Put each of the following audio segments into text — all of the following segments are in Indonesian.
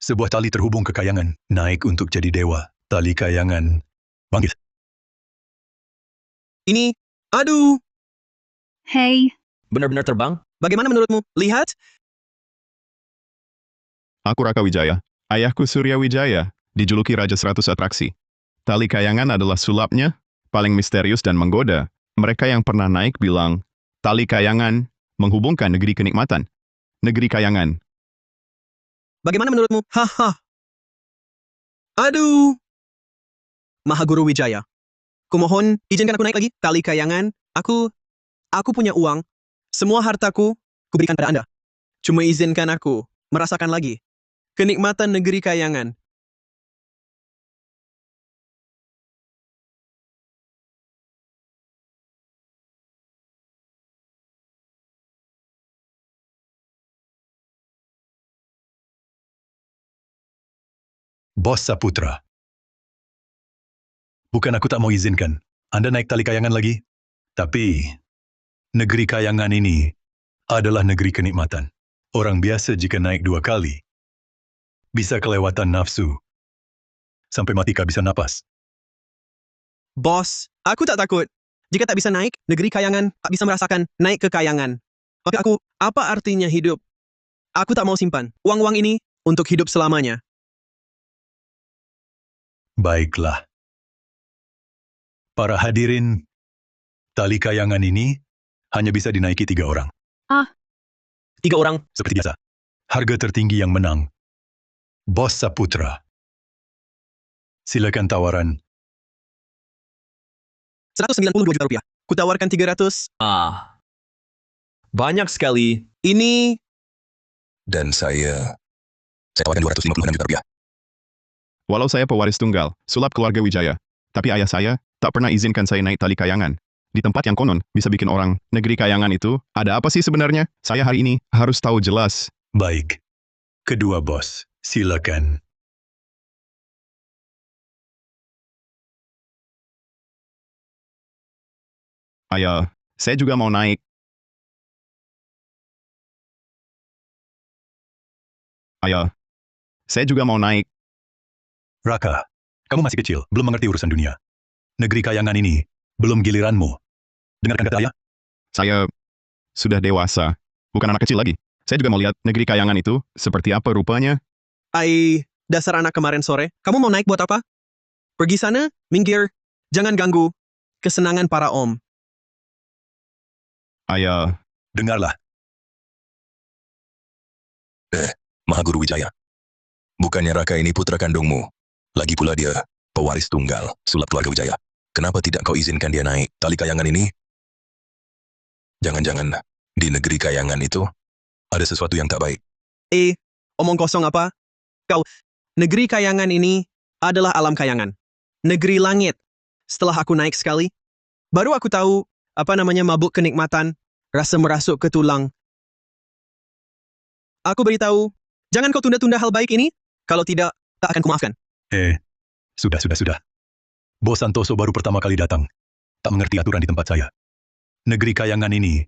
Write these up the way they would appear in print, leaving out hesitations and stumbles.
Sebuah tali terhubung ke kayangan, naik untuk jadi dewa. Tali kayangan bangkit. Ini, aduh, Hei, Benar-benar terbang? bagaimana menurutmu? Lihat, Aku Raka Wijaya. Ayahku Surya Wijaya, dijuluki Raja 100 Atraksi. Tali kayangan adalah sulapnya, paling misterius dan menggoda. Mereka yang pernah naik bilang, tali kayangan menghubungkan negeri kenikmatan. Negeri kayangan. bagaimana menurutmu? Haha. Aduh, Mahaguru Wijaya. Kumohon, izinkan aku naik lagi. Tali kayangan, aku punya uang. Semua hartaku, kuberikan pada Anda. Cuma izinkan aku merasakan lagi kenikmatan negeri kayangan. Bos Saputra. Bukan aku tak mau izinkan. Anda naik tali kayangan lagi. Tapi, negeri kayangan ini adalah negeri kenikmatan. Orang biasa jika naik 2 kali, bisa kelewatan nafsu. Sampai mati kehabisan napas. Bos, aku tak takut. Jika tak bisa naik, negeri kayangan tak bisa merasakan naik ke kayangan. Maka apa artinya hidup? Aku tak mau simpan uang-uang ini untuk hidup selamanya. Baiklah. Para hadirin, tali kayangan ini hanya bisa dinaiki 3 orang. 3 orang. Seperti biasa. Harga tertinggi yang menang. Bos Saputra. Silakan tawaran. 192 juta rupiah. Kutawarkan 300. Banyak sekali. Ini, Dan saya tawarkan 256 juta rupiah. Walau saya pewaris tunggal, sulap keluarga Wijaya, tapi ayah saya tak pernah izinkan saya naik tali kayangan. Di tempat yang konon bisa bikin orang negeri kayangan itu, ada apa sih sebenarnya? Saya hari ini harus tahu jelas. Baik. Kedua bos, silakan. Ayah, saya juga mau naik. Ayah, saya juga mau naik. Raka, kamu masih kecil, belum mengerti urusan dunia. Negeri kayangan ini belum giliranmu. Dengarkan kata ayah. Saya sudah dewasa, bukan anak kecil lagi. Saya juga mau lihat negeri kayangan itu seperti apa rupanya. dasar anak kemarin sore. Kamu mau naik buat apa? Pergi sana, minggir. Jangan ganggu kesenangan para om. Ayah, Dengarlah, Mahaguru Wijaya. Bukannya Raka ini putra kandungmu. Lagi pula dia pewaris tunggal, sulap keluarga Wijaya. Kenapa tidak kau izinkan dia naik tali kayangan ini? Jangan-jangan di negeri kayangan itu ada sesuatu yang tak baik. Omong kosong apa? Negeri kayangan ini adalah alam kayangan. Negeri langit. Setelah aku naik sekali, baru aku tahu mabuk kenikmatan, rasa merasuk ke tulang. Aku beritahu, jangan kau tunda-tunda hal baik ini, kalau tidak, tak akan kumaafkan. sudah. Bos Santoso baru pertama kali datang. Tak mengerti aturan di tempat saya. Negeri kayangan ini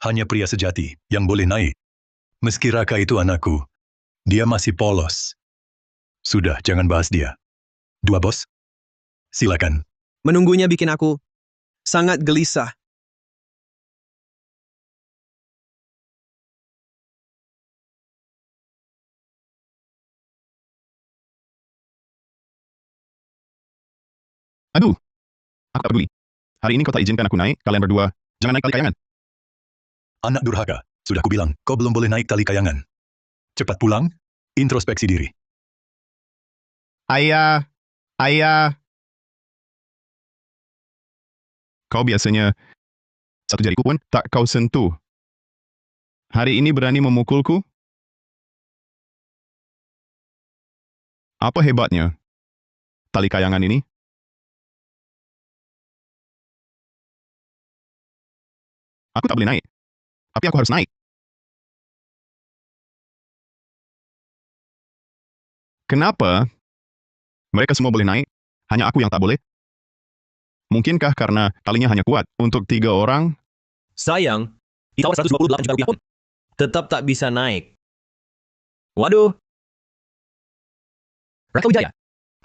hanya pria sejati yang boleh naik. Meski Raka itu anakku, dia masih polos. Sudah, jangan bahas dia. Dua bos, silakan. Menunggunya bikin aku sangat gelisah. aduh, aku tak peduli. Hari ini kau tak izinkan aku naik, kalian berdua, jangan naik tali kayangan. Anak durhaka, sudah kubilang, kau belum boleh naik tali kayangan. Cepat pulang, introspeksi diri. Ayah. Kau biasanya satu jariku pun tak kau sentuh. Hari ini berani memukulku? Apa hebatnya tali kayangan ini? Aku tak boleh naik, tapi aku harus naik. Kenapa mereka semua boleh naik, hanya aku yang tak boleh? Mungkinkah karena talinya hanya kuat untuk 3 orang? Sayang, ditawar 128 juta rupiah pun tetap tak bisa naik. Waduh, Raka Wijaya,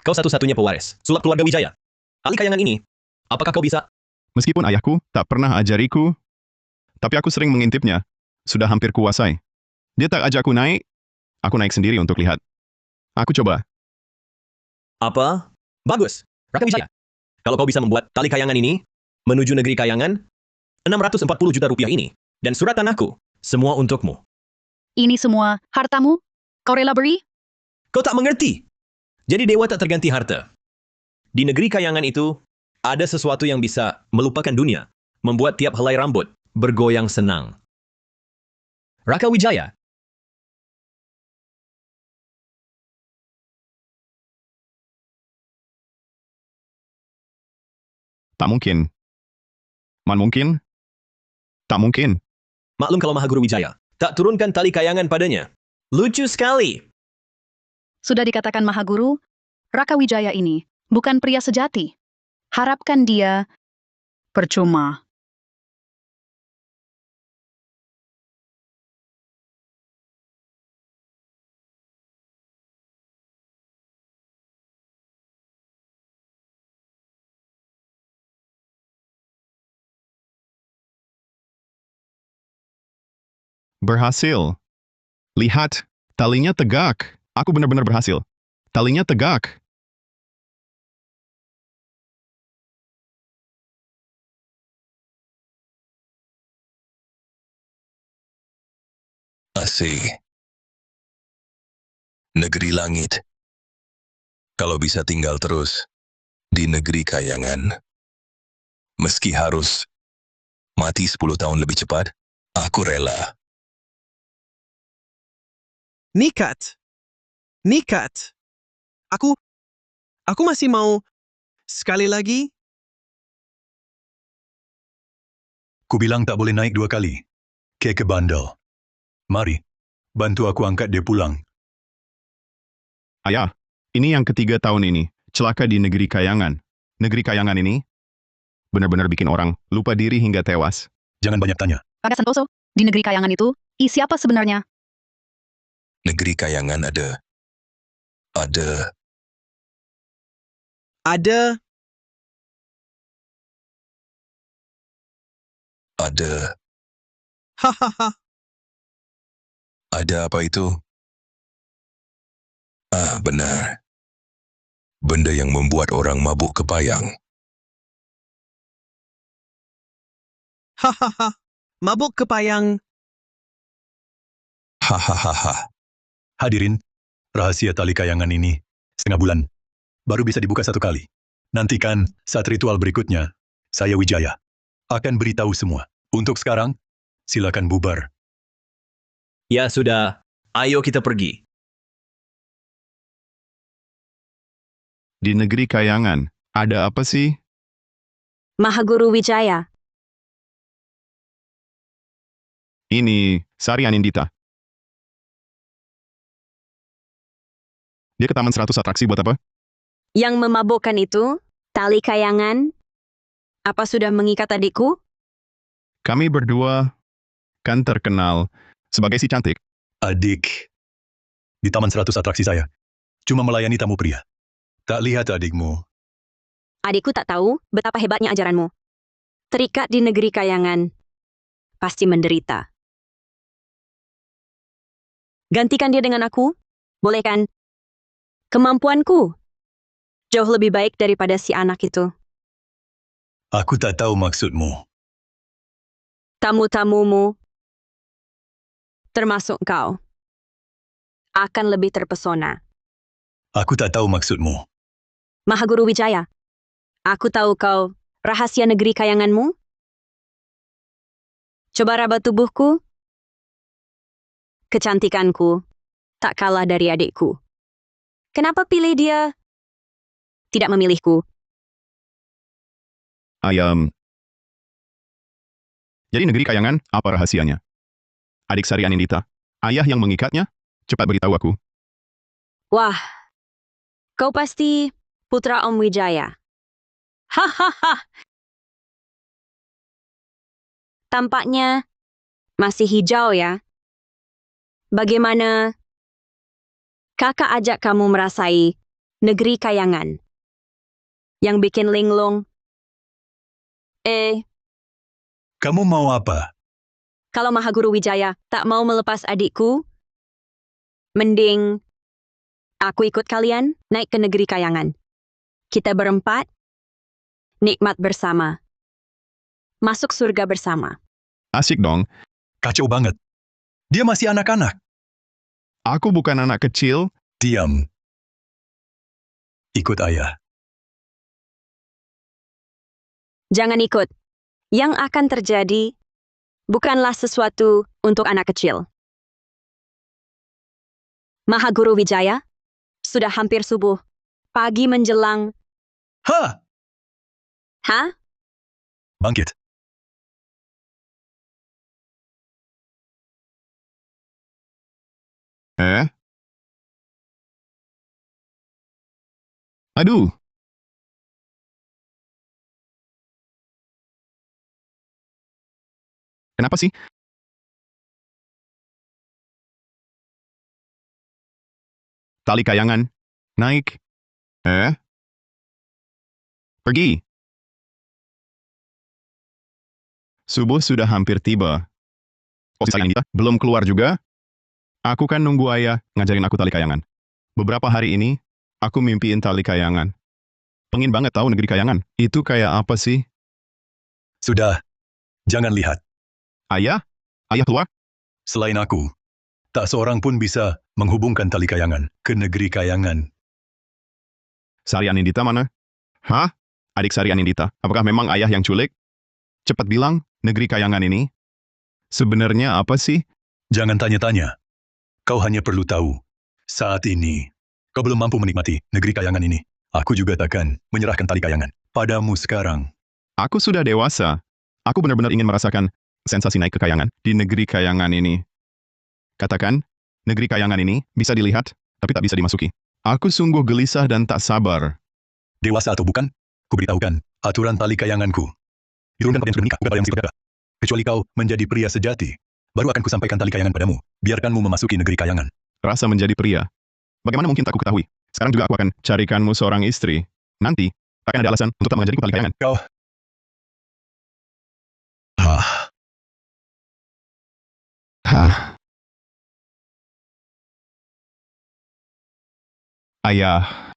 kau satu-satunya pewaris sulap keluarga Wijaya. Tali kayangan ini, apakah kau bisa? Meskipun ayahku tak pernah ajariku, tapi aku sering mengintipnya. Sudah hampir kuasai. Dia tak ajakku naik, aku naik sendiri untuk lihat. Aku coba. Apa? Bagus. Raka Wijaya, kalau kau bisa membuat tali kayangan ini menuju negeri kayangan, 640 juta rupiah ini, dan surat tanahku, semua untukmu. Ini semua hartamu? Kau rela beri? Kau tak mengerti. Jadi dewa tak terganti harta. Di negeri kayangan itu, ada sesuatu yang bisa melupakan dunia, membuat tiap helai rambut bergoyang senang. Raka Wijaya, Tak mungkin. Man mungkin? Tak mungkin. maklum kalau Mahaguru Wijaya tak turunkan tali kayangan padanya. Lucu sekali. Sudah dikatakan Mahaguru, Raka Wijaya ini bukan pria sejati. Harapkan dia percuma. Berhasil. Lihat, talinya tegak. Aku benar-benar berhasil. Talinya tegak. Asih. Negeri langit. Kalau bisa tinggal terus di negeri kayangan, meski harus mati 10 tahun lebih cepat, aku rela. Nikat. Nikat. Aku masih mau sekali lagi. Kubilang tak boleh naik 2 kali. Keke bandel. Mari, bantu aku angkat dia pulang. Ayah, ini yang ketiga tahun ini. Celaka di negeri kayangan. Negeri kayangan ini benar-benar bikin orang lupa diri hingga tewas. Jangan banyak tanya. Raga Santoso, di negeri kayangan itu, siapa sebenarnya? Negeri kayangan ada Ada hahaha. ada apa itu? Ah, benar. Benda yang membuat orang mabuk kepayang. Hahaha. Mabuk kepayang. Hahaha. Hadirin, rahasia tali kayangan ini, setengah bulan, baru bisa dibuka 1 kali. Nantikan saat ritual berikutnya, saya Wijaya akan beritahu semua. Untuk sekarang, silakan bubar. Ya sudah, ayo kita pergi. Di negeri kayangan, ada apa sih? Mahaguru Wijaya, Ini Sari Anindita. Dia ke Taman 100 atraksi buat apa? yang memabukkan itu, tali kayangan, apa sudah mengikat adikku? Kami berdua kan terkenal sebagai si cantik. Adik, di Taman 100 atraksi saya, cuma melayani tamu pria. Tak lihat adikmu. Adikku tak tahu betapa hebatnya ajaranmu. Terikat di negeri kayangan, pasti menderita. Gantikan dia dengan aku, boleh kan? Kemampuanku jauh lebih baik daripada si anak itu. Aku tak tahu maksudmu. Tamu-tamumu, termasuk kau, akan lebih terpesona. Aku tak tahu maksudmu. Mahaguru Wijaya, aku tahu kau rahasia negeri kayanganmu. Coba raba tubuhku. Kecantikanku tak kalah dari adikku. Kenapa pilih dia? Tidak memilihku. Ayam. Jadi negeri kayangan, apa rahasianya? Adik Sari Anindita, ayah yang mengikatnya? Cepat beritahu aku. Wah, kau pasti putra Om Wijaya. Hahaha. Tampaknya masih hijau ya. Bagaimana kakak ajak kamu merasai negeri kayangan. Yang bikin linglung. Kamu mau apa? Kalau Mahaguru Wijaya tak mau melepas adikku, mending aku ikut kalian naik ke negeri kayangan. Kita berempat, nikmat bersama. Masuk surga bersama. Asik dong. Kacau banget. Dia masih anak-anak. Aku bukan anak kecil. Diam. Ikut ayah. Jangan ikut. Yang akan terjadi bukanlah sesuatu untuk anak kecil. Mahaguru Wijaya, sudah hampir subuh. Pagi menjelang. Ha! Hah? Bangkit. Aduh. Kenapa sih? Tali kayangan. Naik. Pergi. Subuh sudah hampir tiba. Oh, sayang kita belum keluar juga? Aku kan nunggu ayah ngajarin aku tali kayangan. Beberapa hari ini, aku mimpiin tali kayangan. Pengen banget tahu negeri kayangan. Itu kayak apa sih? Sudah. Jangan lihat. Ayah? Ayah keluar? Selain aku, tak seorang pun bisa menghubungkan tali kayangan ke negeri kayangan. Sari Anindita mana? Hah? Adik Sari Anindita, apakah memang ayah yang culik? Cepat bilang, negeri kayangan ini. Sebenarnya apa sih? Jangan tanya-tanya. Kau hanya perlu tahu. Saat ini, kau belum mampu menikmati negeri kayangan ini. Aku juga takkan menyerahkan tali kayangan padamu sekarang. Aku sudah dewasa. Aku benar-benar ingin merasakan sensasi naik ke kayangan di negeri kayangan ini. Katakan, negeri kayangan ini bisa dilihat, tapi tak bisa dimasuki. Aku sungguh gelisah dan tak sabar. Dewasa atau bukan, kuberitahukan aturan tali kayanganku. Diturunkan pada yang sudah menikah, bukan pada yang masih berdagang. Kecuali kau menjadi pria sejati, baru akan kusampaikan tali kayangan padamu. Biarkanmu memasuki negeri kayangan. Rasa menjadi pria. Bagaimana mungkin tak ku ketahui? Sekarang juga aku akan carikanmu seorang istri. Nanti, akan ada alasan untuk tak mengajariku tali kayangan. Kau... Hah. Ayah.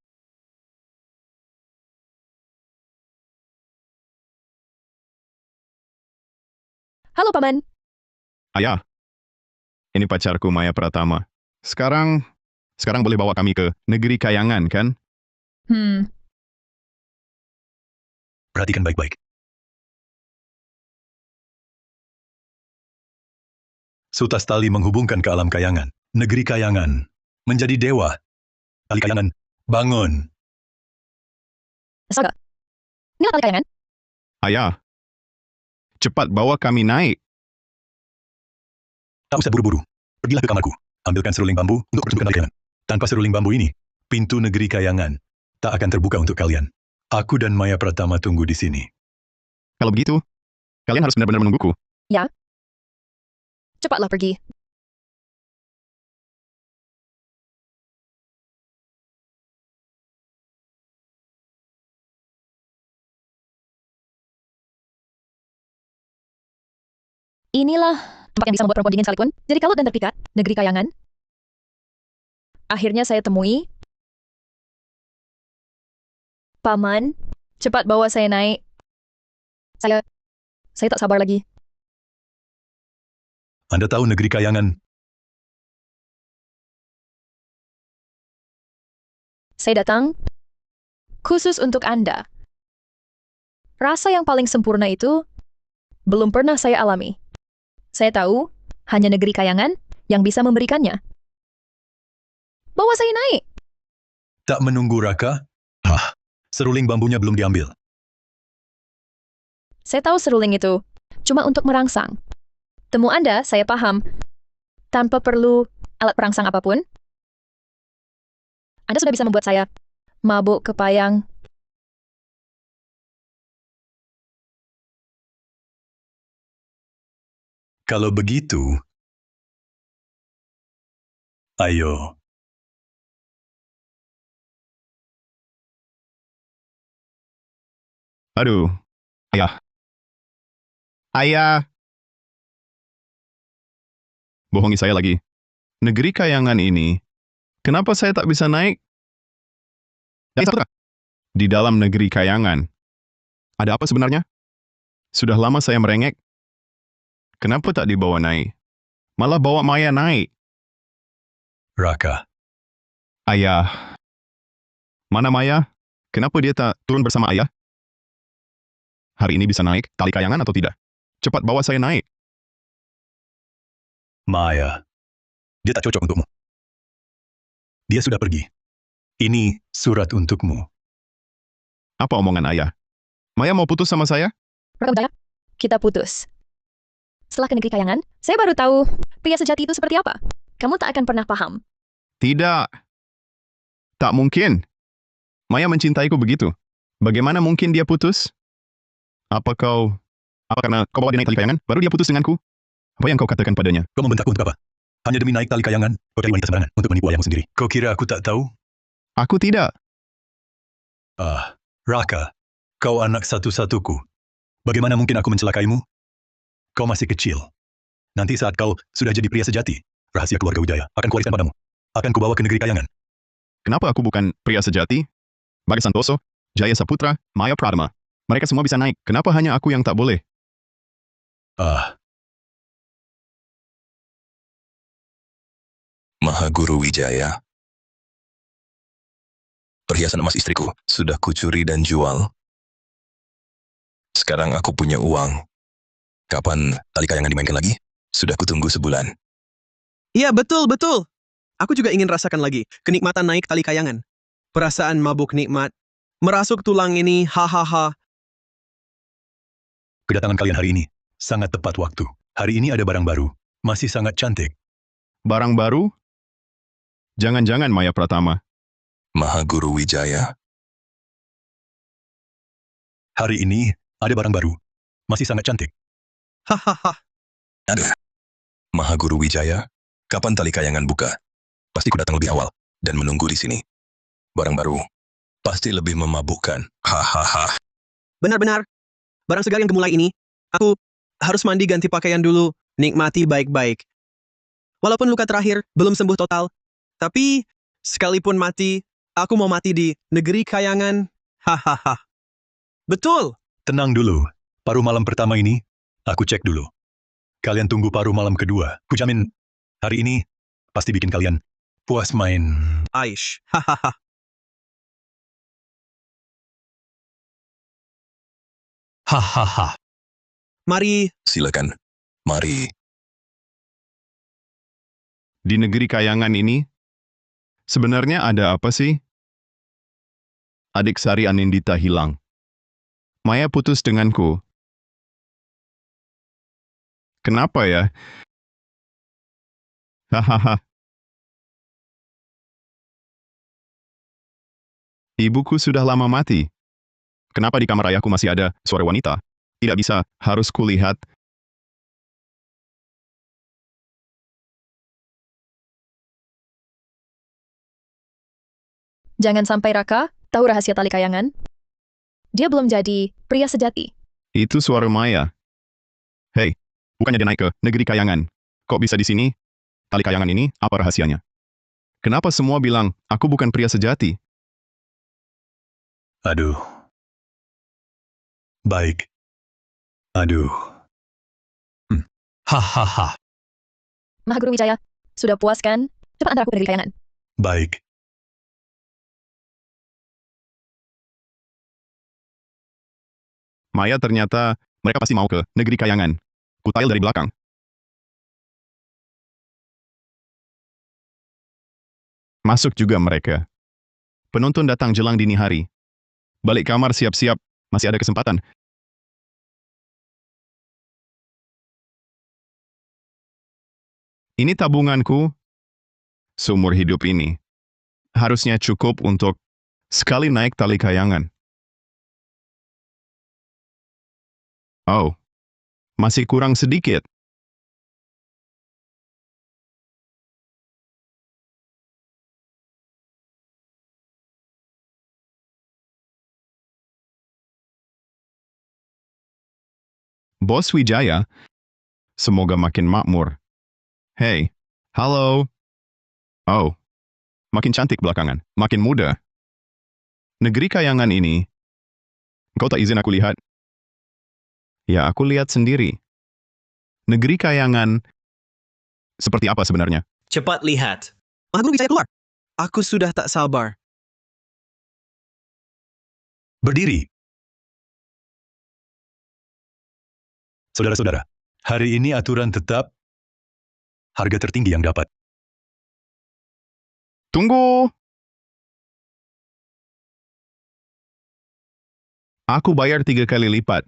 Halo, Paman. Ayah. Ini pacarku Maya Pratama. Sekarang boleh bawa kami ke negeri kayangan, kan? Perhatikan baik-baik. Sutas tali menghubungkan ke alam kayangan. Negeri kayangan. Menjadi dewa. Tali kayangan. Bangun. Astaga. Ini tali kayangan? Ayah. Cepat bawa kami naik. Tak usah buru-buru. Pergilah ke kamarku. Ambilkan seruling bambu untuk pertunjukan tali kayangan. Tanpa seruling bambu ini, pintu negeri kayangan tak akan terbuka untuk kalian. Aku dan Maya Pratama tunggu di sini. Kalau begitu, kalian harus benar-benar menungguku. Ya. Cepatlah pergi. Inilah tempat yang bisa membuat perempuan dingin sekalipun. Jadi kalut dan terpikat, negeri kayangan. Akhirnya saya temui. Paman, cepat bawa saya naik. Saya tak sabar lagi. Anda tahu negeri kayangan? Saya datang khusus untuk Anda. Rasa yang paling sempurna itu belum pernah saya alami. Saya tahu hanya negeri kayangan yang bisa memberikannya. Bawa saya naik. Tak menunggu Raka? Seruling bambunya belum diambil. Saya tahu seruling itu cuma untuk merangsang. Temu Anda, saya paham. Tanpa perlu alat perangsang apapun, Anda sudah bisa membuat saya mabuk kepayang. Kalau begitu, ayo. Aduh, ayah. Ayah, bohongi saya lagi. Negeri Kayangan ini, kenapa saya tak bisa naik? Dan Saputra, di dalam negeri Kayangan, ada apa sebenarnya? Sudah lama saya merengek. Kenapa tak dibawa naik? Malah bawa Maya naik. Raka, Ayah, mana Maya? Kenapa dia tak turun bersama ayah? Hari ini bisa naik tali kayangan atau tidak? Cepat bawa saya naik. Maya, dia tak cocok untukmu. Dia sudah pergi. Ini surat untukmu. Apa omongan ayah? Maya mau putus sama saya? Raka Wijaya, kita putus. Setelah ke negeri kayangan, saya baru tahu pria sejati itu seperti apa. Kamu tak akan pernah paham. Tidak. Tak mungkin. Maya mencintaiku begitu. Bagaimana mungkin dia putus? Apa karena kau bawa dia naik tali kayangan, baru dia putus denganku? Apa yang kau katakan padanya? Kau membentakku untuk apa? Hanya demi naik tali kayangan, kau cari wanita sembarangan untuk menipu ayahmu sendiri. Kau kira aku tak tahu? Aku tidak. Raka, kau anak satu-satuku. Bagaimana mungkin aku mencelakaimu? Kau masih kecil. Nanti saat kau sudah jadi pria sejati, rahasia keluarga Wijaya akan kuwariskan padamu. Akan kubawa ke negeri kayangan. Kenapa aku bukan pria sejati? Bagas Santoso, Jaya Saputra, Maya Pradama. Mereka semua bisa naik. Kenapa hanya aku yang tak boleh? Mahaguru Wijaya. Perhiasan emas istriku sudah kucuri dan jual. Sekarang aku punya uang. Kapan tali kayangan dimainkan lagi? Sudah kutunggu sebulan. Iya, betul, betul. Aku juga ingin rasakan lagi kenikmatan naik tali kayangan. Perasaan mabuk nikmat. Merasuk tulang ini, hahaha. Kedatangan kalian hari ini sangat tepat waktu. Hari ini ada barang baru, masih sangat cantik. Barang baru? Jangan-jangan Maya Pratama. Mahaguru Wijaya. Hari ini ada barang baru, masih sangat cantik. Hahaha. Ada. Mahaguru Wijaya. Kapan tali kayangan buka? Pasti ku datang lebih awal dan menunggu di sini. Barang baru. Pasti lebih memabukkan. Hahaha. Benar-benar. Barang segar yang gemulai ini, aku harus mandi ganti pakaian dulu, nikmati baik-baik. Walaupun luka terakhir belum sembuh total, tapi sekalipun mati, aku mau mati di negeri kayangan. Hahaha. Betul. Tenang dulu, paruh malam pertama ini, aku cek dulu. Kalian tunggu paruh malam kedua. Kujamin, hari ini pasti bikin kalian puas main. Aish. Hahaha. Hahaha. Mari. Silakan. Mari. Di negeri kayangan ini, sebenarnya ada apa sih? Adik Sari Anindita hilang. Maya putus denganku. Kenapa ya? Hahaha. Ibuku sudah lama mati. Kenapa di kamar ayahku masih ada suara wanita? Tidak bisa, harus kulihat. Jangan sampai Raka tahu rahasia tali kayangan. Dia belum jadi pria sejati. Itu suara Maya. Hei, bukannya dia naik ke negeri kayangan. Kok bisa di sini? Tali kayangan ini, apa rahasianya? Kenapa semua bilang, aku bukan pria sejati? Aduh. Baik. Aduh. Hahaha. Mahaguru Wijaya, sudah puas kan? Cepat antar aku ke negeri kayangan. Baik. Maya ternyata, mereka pasti mau ke negeri kayangan. Kutail dari belakang. Masuk juga mereka. Penonton datang jelang dini hari. Balik kamar siap-siap, masih ada kesempatan. Ini tabunganku seumur hidup ini. Harusnya cukup untuk sekali naik tali kayangan. Oh, masih kurang sedikit. Bos Wijaya, semoga makin makmur. Hey, halo. Oh, makin cantik belakangan, makin muda. Negeri kayangan ini, kau tak izin aku lihat? Ya, aku lihat sendiri. Negeri kayangan, seperti apa sebenarnya? Cepat lihat. Mahaguru Wijaya keluar. Aku sudah tak sabar. Berdiri. Saudara-saudara, hari ini aturan tetap harga tertinggi yang dapat. Tunggu! Aku bayar 3 kali lipat.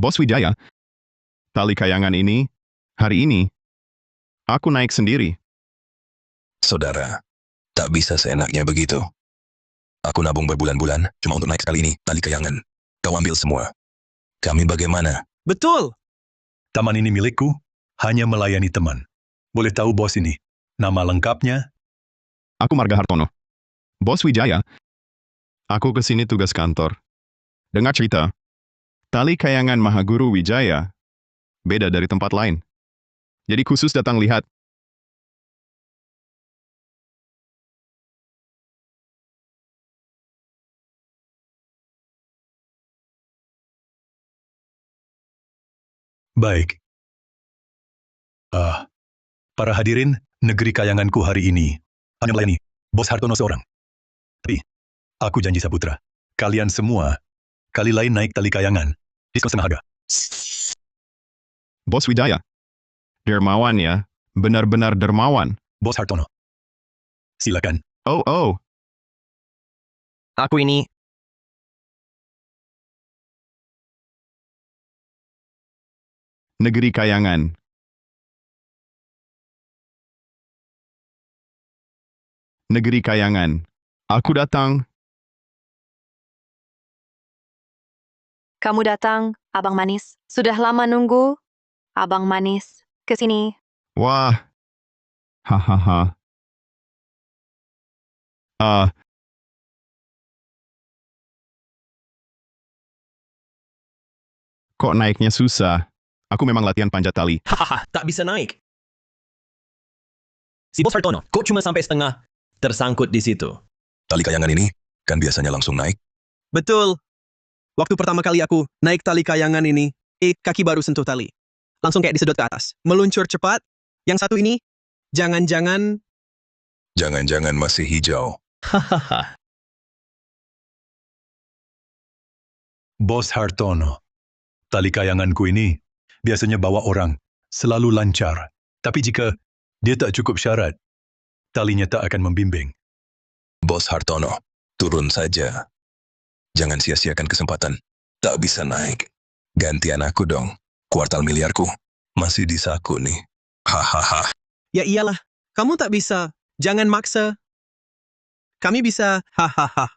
Bos Wijaya, tali kayangan ini, hari ini, aku naik sendiri. Saudara, tak bisa seenaknya begitu. Aku nabung berbulan-bulan cuma untuk naik sekali ini, tali kayangan. Kau ambil semua. Kami bagaimana? Betul. Taman ini milikku, hanya melayani teman. Boleh tahu bos ini, nama lengkapnya? Aku Marga Hartono. Bos Wijaya, aku ke sini tugas kantor. Dengar cerita, tali kayangan Mahaguru Wijaya beda dari tempat lain. Jadi khusus datang lihat. Baik. Para hadirin, negeri kayanganku hari ini hanya melayani Bos Hartono seorang. Tapi, aku janji Saputra, kalian semua, kali lain naik tali kayangan, diskon setengah harga. Bos Wijaya, dermawan ya, benar-benar dermawan. Bos Hartono. Silakan. Oh, Aku ini. negeri kayangan. Negeri kayangan. Aku datang. Kamu datang, Abang Manis. Sudah lama nunggu. Abang Manis, ke sini. Wah. Hahaha. Kok naiknya susah? Aku memang latihan panjat tali. Hahaha, tak bisa naik. Si Bos Hartono, kok cuma sampai setengah tersangkut di situ. Tali kayangan ini kan biasanya langsung naik. Betul. Waktu pertama kali aku naik tali kayangan ini, kaki baru sentuh tali. Langsung kayak disedot ke atas. Meluncur cepat. Yang satu ini, jangan-jangan. Jangan-jangan masih hijau. Hahaha. Bos Hartono. Tali kayanganku ini biasanya bawa orang, selalu lancar. Tapi jika dia tak cukup syarat, talinya tak akan membimbing. Bos Hartono, turun saja. Jangan sia-siakan kesempatan. Tak bisa naik. Gantian aku dong. Kuartal miliarku masih di saku nih. Hahaha. Ya iyalah, kamu tak bisa. Jangan maksa. Kami bisa, hahaha.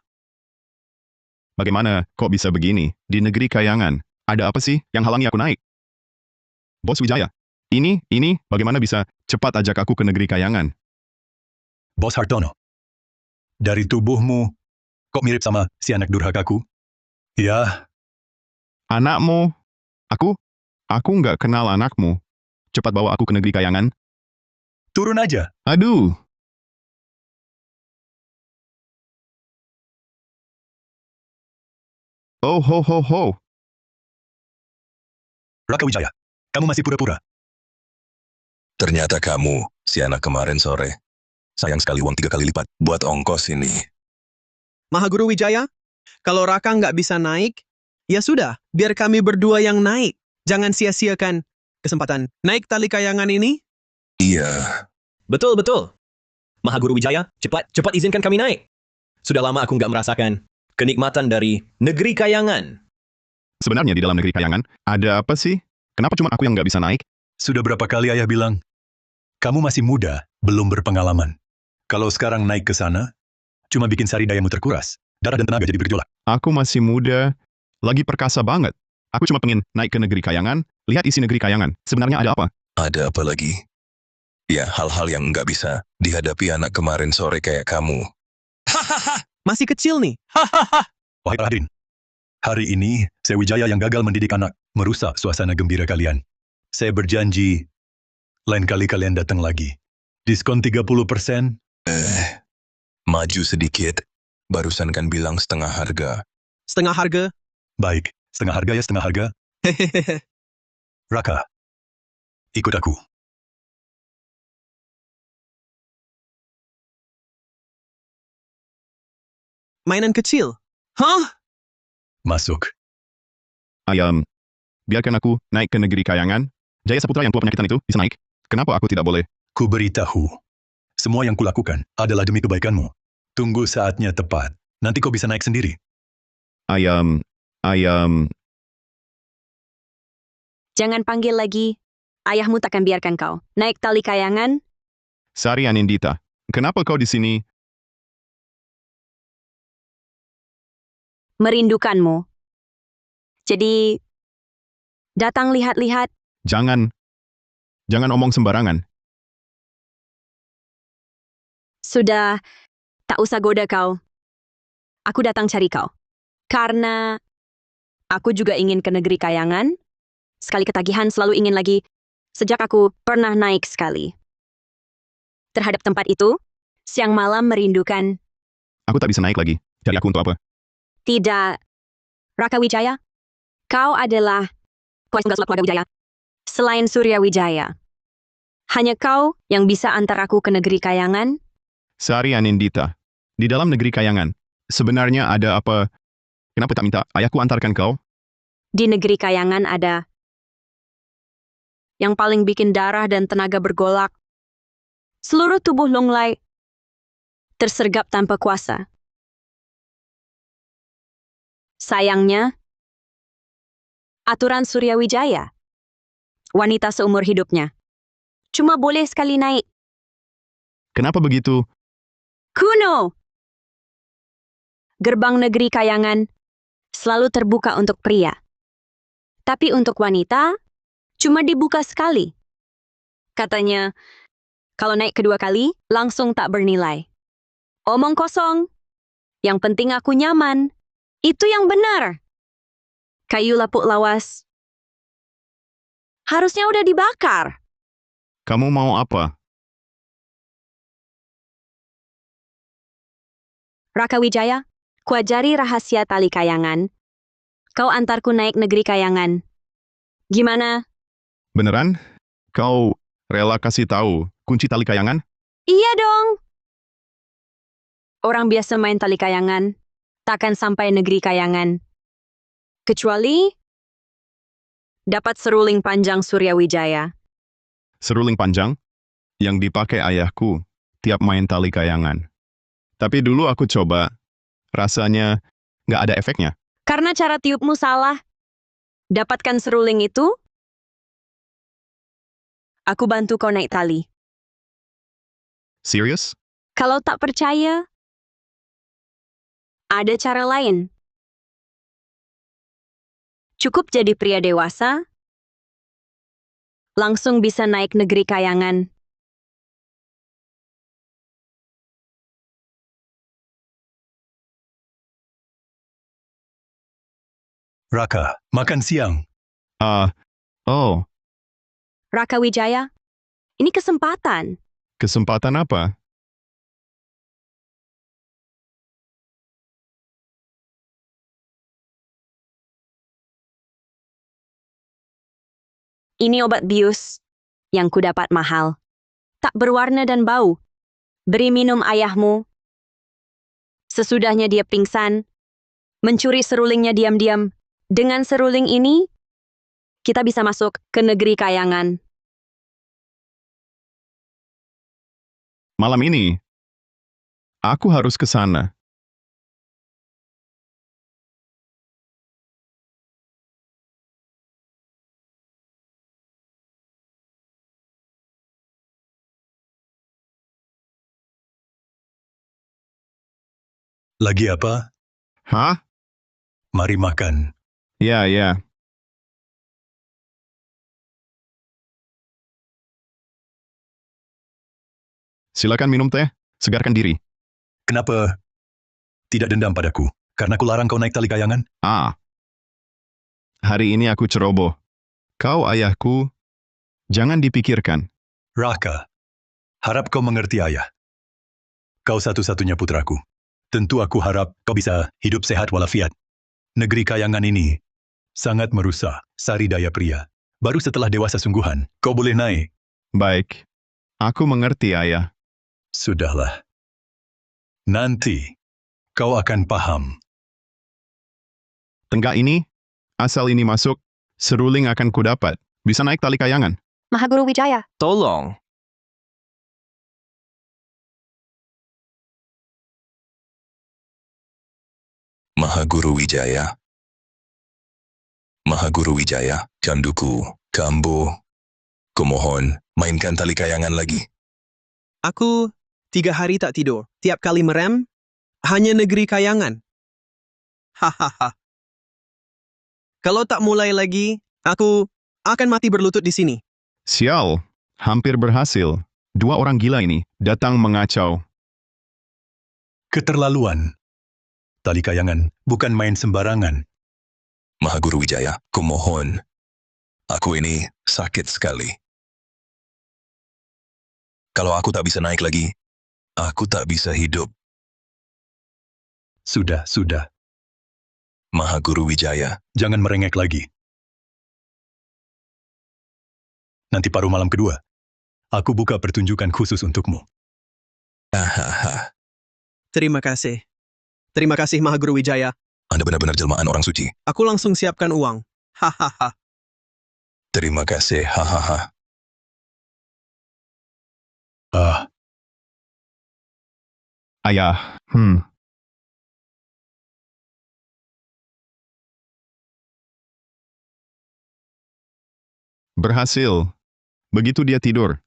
Bagaimana kok bisa begini? Di negeri kayangan, ada apa sih yang halangi aku naik? Bos Wijaya, ini, bagaimana bisa cepat ajak aku ke negeri kayangan? Bos Hartono. Dari tubuhmu, kok mirip sama si anak durhakaku? Ya, Anakmu? Aku nggak kenal anakmu. Cepat bawa aku ke negeri kayangan. turun aja. Aduh, oh ho ho ho. Raka Wijaya, kamu masih pura-pura. Ternyata kamu, si anak kemarin sore. Sayang sekali uang 3 kali lipat buat ongkos ini. Mahaguru Wijaya, kalau Raka nggak bisa naik, ya sudah, biar kami berdua yang naik. Jangan sia-siakan kesempatan naik tali kayangan ini. Iya, Betul. Mahaguru Wijaya, cepat izinkan kami naik. Sudah lama aku nggak merasakan kenikmatan dari negeri kayangan. Sebenarnya di dalam negeri kayangan, ada apa sih? Kenapa cuma aku yang nggak bisa naik? Sudah berapa kali ayah bilang, kamu masih muda, belum berpengalaman. Kalau sekarang naik ke sana, cuma bikin sari dayamu terkuras. Darah dan tenaga jadi bergejolak. Aku masih muda, lagi perkasa banget. Aku cuma pengen naik ke negeri kayangan, lihat isi negeri kayangan. Sebenarnya ada apa? ada apa lagi? Ya, hal-hal yang nggak bisa dihadapi anak kemarin sore kayak kamu. Masih kecil nih. Wahai para hadirin, hari ini, Sewijaya yang gagal mendidik anak, merusak suasana gembira kalian. Saya berjanji, lain kali kalian datang lagi. Diskon 30%? Maju sedikit. Barusan kan bilang setengah harga. Setengah harga? Baik, setengah harga ya setengah harga. Hehehe. Raka, ikut aku. Mainan kecil? Hah? Masuk. Biarkan aku naik ke negeri kayangan. Jaya Saputra yang tua penyakitan itu bisa naik. Kenapa aku tidak boleh? Ku beritahu, semua yang kulakukan adalah demi kebaikanmu. Tunggu saatnya tepat. Nanti kau bisa naik sendiri. Ayam. Jangan panggil lagi. Ayahmu takkan biarkan kau naik tali kayangan. Sari Anindita. Kenapa kau di sini? Merindukanmu. Jadi, datang lihat-lihat. Jangan omong sembarangan. Sudah, tak usah goda kau. Aku datang cari kau. Karena aku juga ingin ke negeri kayangan. Sekali ketagihan selalu ingin lagi. Sejak aku pernah naik sekali. Terhadap tempat itu, siang malam merindukan. Aku tak bisa naik lagi. Cari aku untuk apa? Tidak. Raka Wijaya, kau adalah keluarga keluarga Wijaya. Selain Surya Wijaya. Hanya kau yang bisa antar aku ke negeri kayangan. Sari Anindita. Di dalam negeri kayangan. Sebenarnya ada apa? Kenapa tak minta ayahku antarkan kau? Di negeri kayangan ada yang paling bikin darah dan tenaga bergolak. Seluruh tubuh Longlai tersergap tanpa kuasa. Sayangnya, aturan Surya Wijaya, wanita seumur hidupnya, cuma boleh sekali naik. Kenapa begitu? Kuno! Gerbang negeri kayangan selalu terbuka untuk pria. Tapi untuk wanita, cuma dibuka sekali. Katanya, kalau naik kedua kali, langsung tak bernilai. Omong kosong. Yang penting aku nyaman. Itu yang benar. Kayu lapuk lawas. Harusnya udah dibakar. Kamu mau apa? Raka Wijaya, kuajari rahasia tali kayangan. Kau antarku naik negeri kayangan. Gimana? Beneran? Kau rela kasih tahu kunci tali kayangan? Iya dong. Orang biasa main tali kayangan, takkan sampai negeri kayangan. Kecuali dapat seruling panjang Surya Wijaya. Seruling panjang? Yang dipakai ayahku tiap main tali kayangan. Tapi dulu aku coba. Rasanya nggak ada efeknya. Karena cara tiupmu salah. Dapatkan seruling itu, aku bantu kau naik tali. Serius? Kalau tak percaya, ada cara lain. Cukup jadi pria dewasa, langsung bisa naik negeri kayangan. Raka, makan siang. Oh, Raka Wijaya, ini kesempatan. kesempatan apa? Ini obat bius yang kudapat mahal. Tak berwarna dan bau. Beri minum ayahmu. Sesudahnya dia pingsan, mencuri serulingnya diam-diam. Dengan seruling ini, kita bisa masuk ke negeri kayangan. Malam ini, aku harus ke sana. Lagi apa? Hah? Mari makan. Ya, ya. Silakan minum teh, segarkan diri. Kenapa tidak dendam padaku? Karena ku larang kau naik tali kayangan? Hari ini aku ceroboh. Kau ayahku, jangan dipikirkan. Raka, harap kau mengerti ayah. Kau satu-satunya putraku. Tentu aku harap kau bisa hidup sehat walafiat. Negeri kayangan ini sangat merusak sari daya pria. Baru setelah dewasa sungguhan, kau boleh naik. Baik, aku mengerti ayah. Sudahlah. Nanti, kau akan paham. Tenggak ini, asal ini masuk, seruling akan kudapat. Bisa naik tali kayangan. Mahaguru Wijaya. Tolong. Mahaguru Wijaya. Mahaguru Wijaya, Kanduku, Kambo. Kumohon, mainkan tali kayangan lagi. Aku 3 hari tak tidur. Tiap kali merem, hanya negeri kayangan. Hahaha. Kalau tak mulai lagi, aku akan mati berlutut di sini. Sial, hampir berhasil. 2 orang gila ini datang mengacau. Keterlaluan. Tali kayangan bukan main sembarangan. Mahaguru Wijaya, kumohon. Aku ini sakit sekali. Kalau aku tak bisa naik lagi, aku tak bisa hidup. Sudah. Mahaguru Wijaya, Jangan merengek lagi. Nanti paruh malam kedua, aku buka pertunjukan khusus untukmu. hahaha. Terima kasih. Terima kasih Mahaguru Wijaya. Anda benar-benar jelmaan orang suci. Aku langsung siapkan uang. Hahaha. Terima kasih, hahaha. Ah, Ayah, Berhasil. Begitu dia tidur,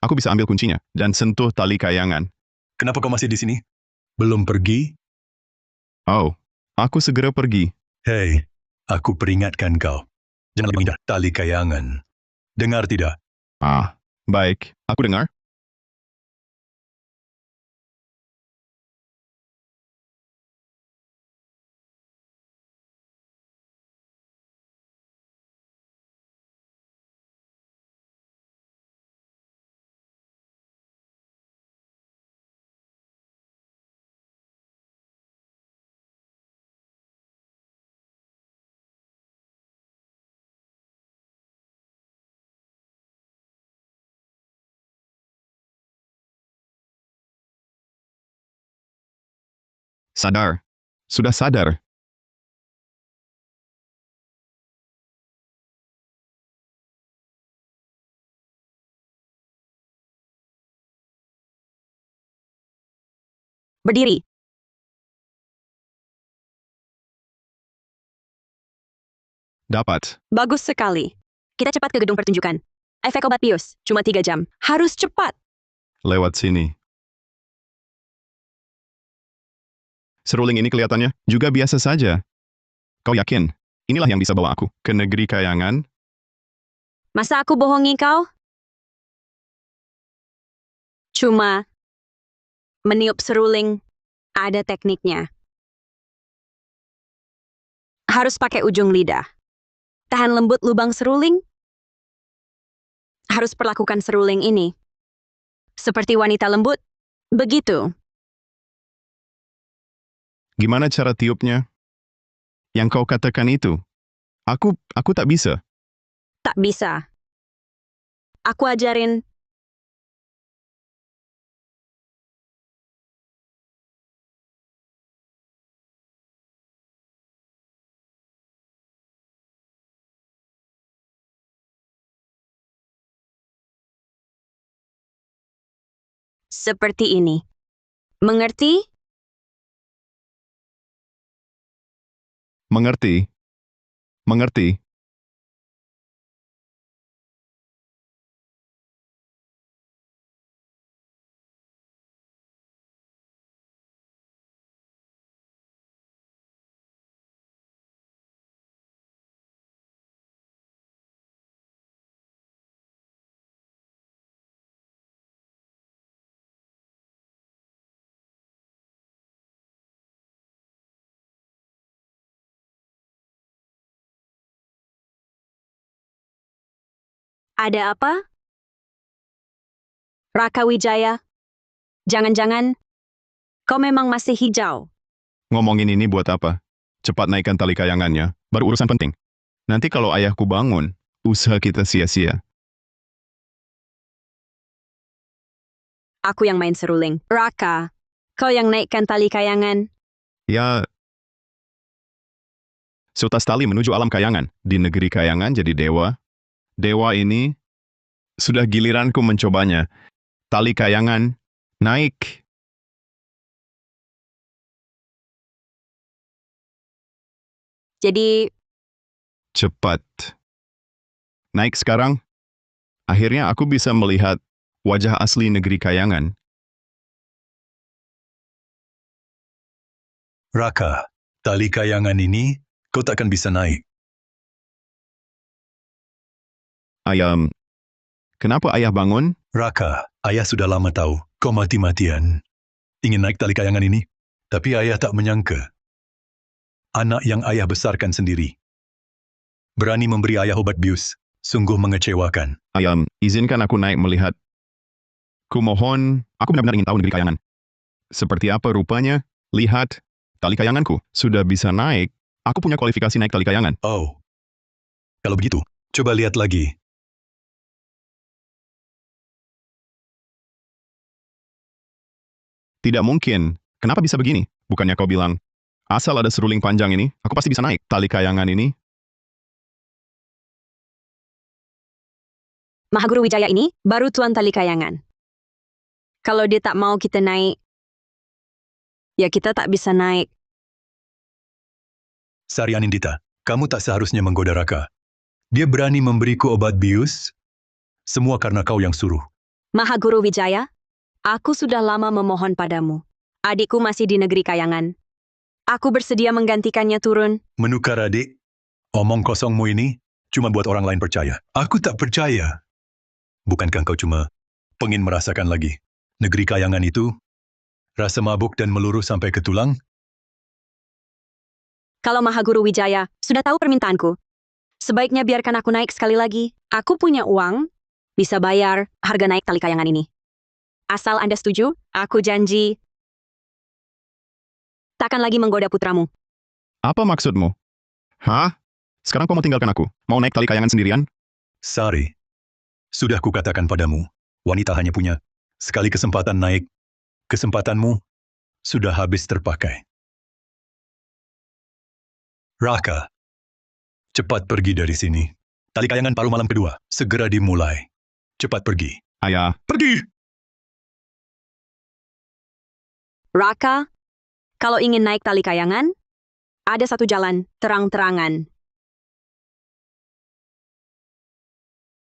aku bisa ambil kuncinya dan sentuh tali kayangan. kenapa kau masih di sini? Belum pergi? Oh, aku segera pergi. Hei, aku peringatkan kau. Jangan lebih menginjak tali kayangan. Dengar tidak? Ah, baik, aku dengar. Sadar. Sudah sadar. Berdiri. Dapat. Bagus sekali. Kita cepat ke gedung pertunjukan. Efek obat bius, cuma 3 jam. Harus cepat. Lewat sini. Seruling ini kelihatannya juga biasa saja. Kau yakin? Inilah yang bisa bawa aku ke negeri kayangan? Masa aku bohongi kau? Cuma meniup seruling ada tekniknya. Harus pakai ujung lidah. Tahan lembut lubang seruling. Harus perlakukan seruling ini seperti wanita lembut. Begitu. Gimana cara tiupnya? Yang kau katakan itu. Aku tak bisa. Tak bisa. Aku ajarin. Seperti ini. Mengerti? Mengerti? Mengerti? Ada apa? Raka Wijaya, jangan-jangan kau memang masih hijau. Ngomongin ini buat apa? Cepat naikkan tali kayangannya, baru urusan penting. Nanti kalau ayahku bangun, usaha kita sia-sia. Aku yang main seruling. Raka, kau yang naikkan tali kayangan. Ya, seutas tali menuju alam kayangan. Di negeri kayangan jadi dewa. Dewa ini, sudah giliranku mencobanya. Tali kayangan, naik. Jadi, Cepat. Naik sekarang. Akhirnya aku bisa melihat wajah asli negeri kayangan. Raka, tali kayangan ini kau takkan bisa naik. Ayam, kenapa ayah bangun? Raka, ayah sudah lama tahu kau mati-matian ingin naik tali kayangan ini. Tapi ayah tak menyangka. Anak yang ayah besarkan sendiri berani memberi ayah obat bius. Sungguh mengecewakan. Ayam, izinkan aku naik melihat. Kumohon, aku benar-benar ingin tahu negeri kayangan. Seperti apa rupanya? Lihat, tali kayanganku sudah bisa naik. Aku punya kualifikasi naik tali kayangan. Oh, kalau begitu, coba lihat lagi. Tidak mungkin. Kenapa bisa begini? Bukannya kau bilang, asal ada seruling panjang ini, aku pasti bisa naik. Tali kayangan ini, Mahaguru Wijaya ini baru tuan tali kayangan. Kalau dia tak mau kita naik, ya kita tak bisa naik. Sari Anindita, kamu tak seharusnya menggoda Raka. Dia berani memberiku obat bius, semua karena kau yang suruh. Mahaguru Wijaya, aku sudah lama memohon padamu. Adikku masih di negeri kayangan. Aku bersedia menggantikannya turun. Menukar adik, omong kosongmu ini cuma buat orang lain percaya. Aku tak percaya. Bukankah kau cuma pengin merasakan lagi negeri kayangan itu? Rasa mabuk dan meluruh sampai ke tulang? Kalau Mahaguru Wijaya sudah tahu permintaanku, sebaiknya biarkan aku naik sekali lagi. Aku punya uang, bisa bayar harga naik tali kayangan ini. Asal Anda setuju, aku janji takkan lagi menggoda putramu. apa maksudmu? Hah? Sekarang kau mau tinggalkan aku? Mau naik tali kayangan sendirian? Sari, sudah kukatakan padamu, wanita hanya punya sekali kesempatan naik. Kesempatanmu sudah habis terpakai. Raka, cepat pergi dari sini. Tali kayangan paruh malam kedua segera dimulai. Cepat pergi. Ayah, Pergi! Raka, kalau ingin naik tali kayangan, ada satu jalan, terang-terangan.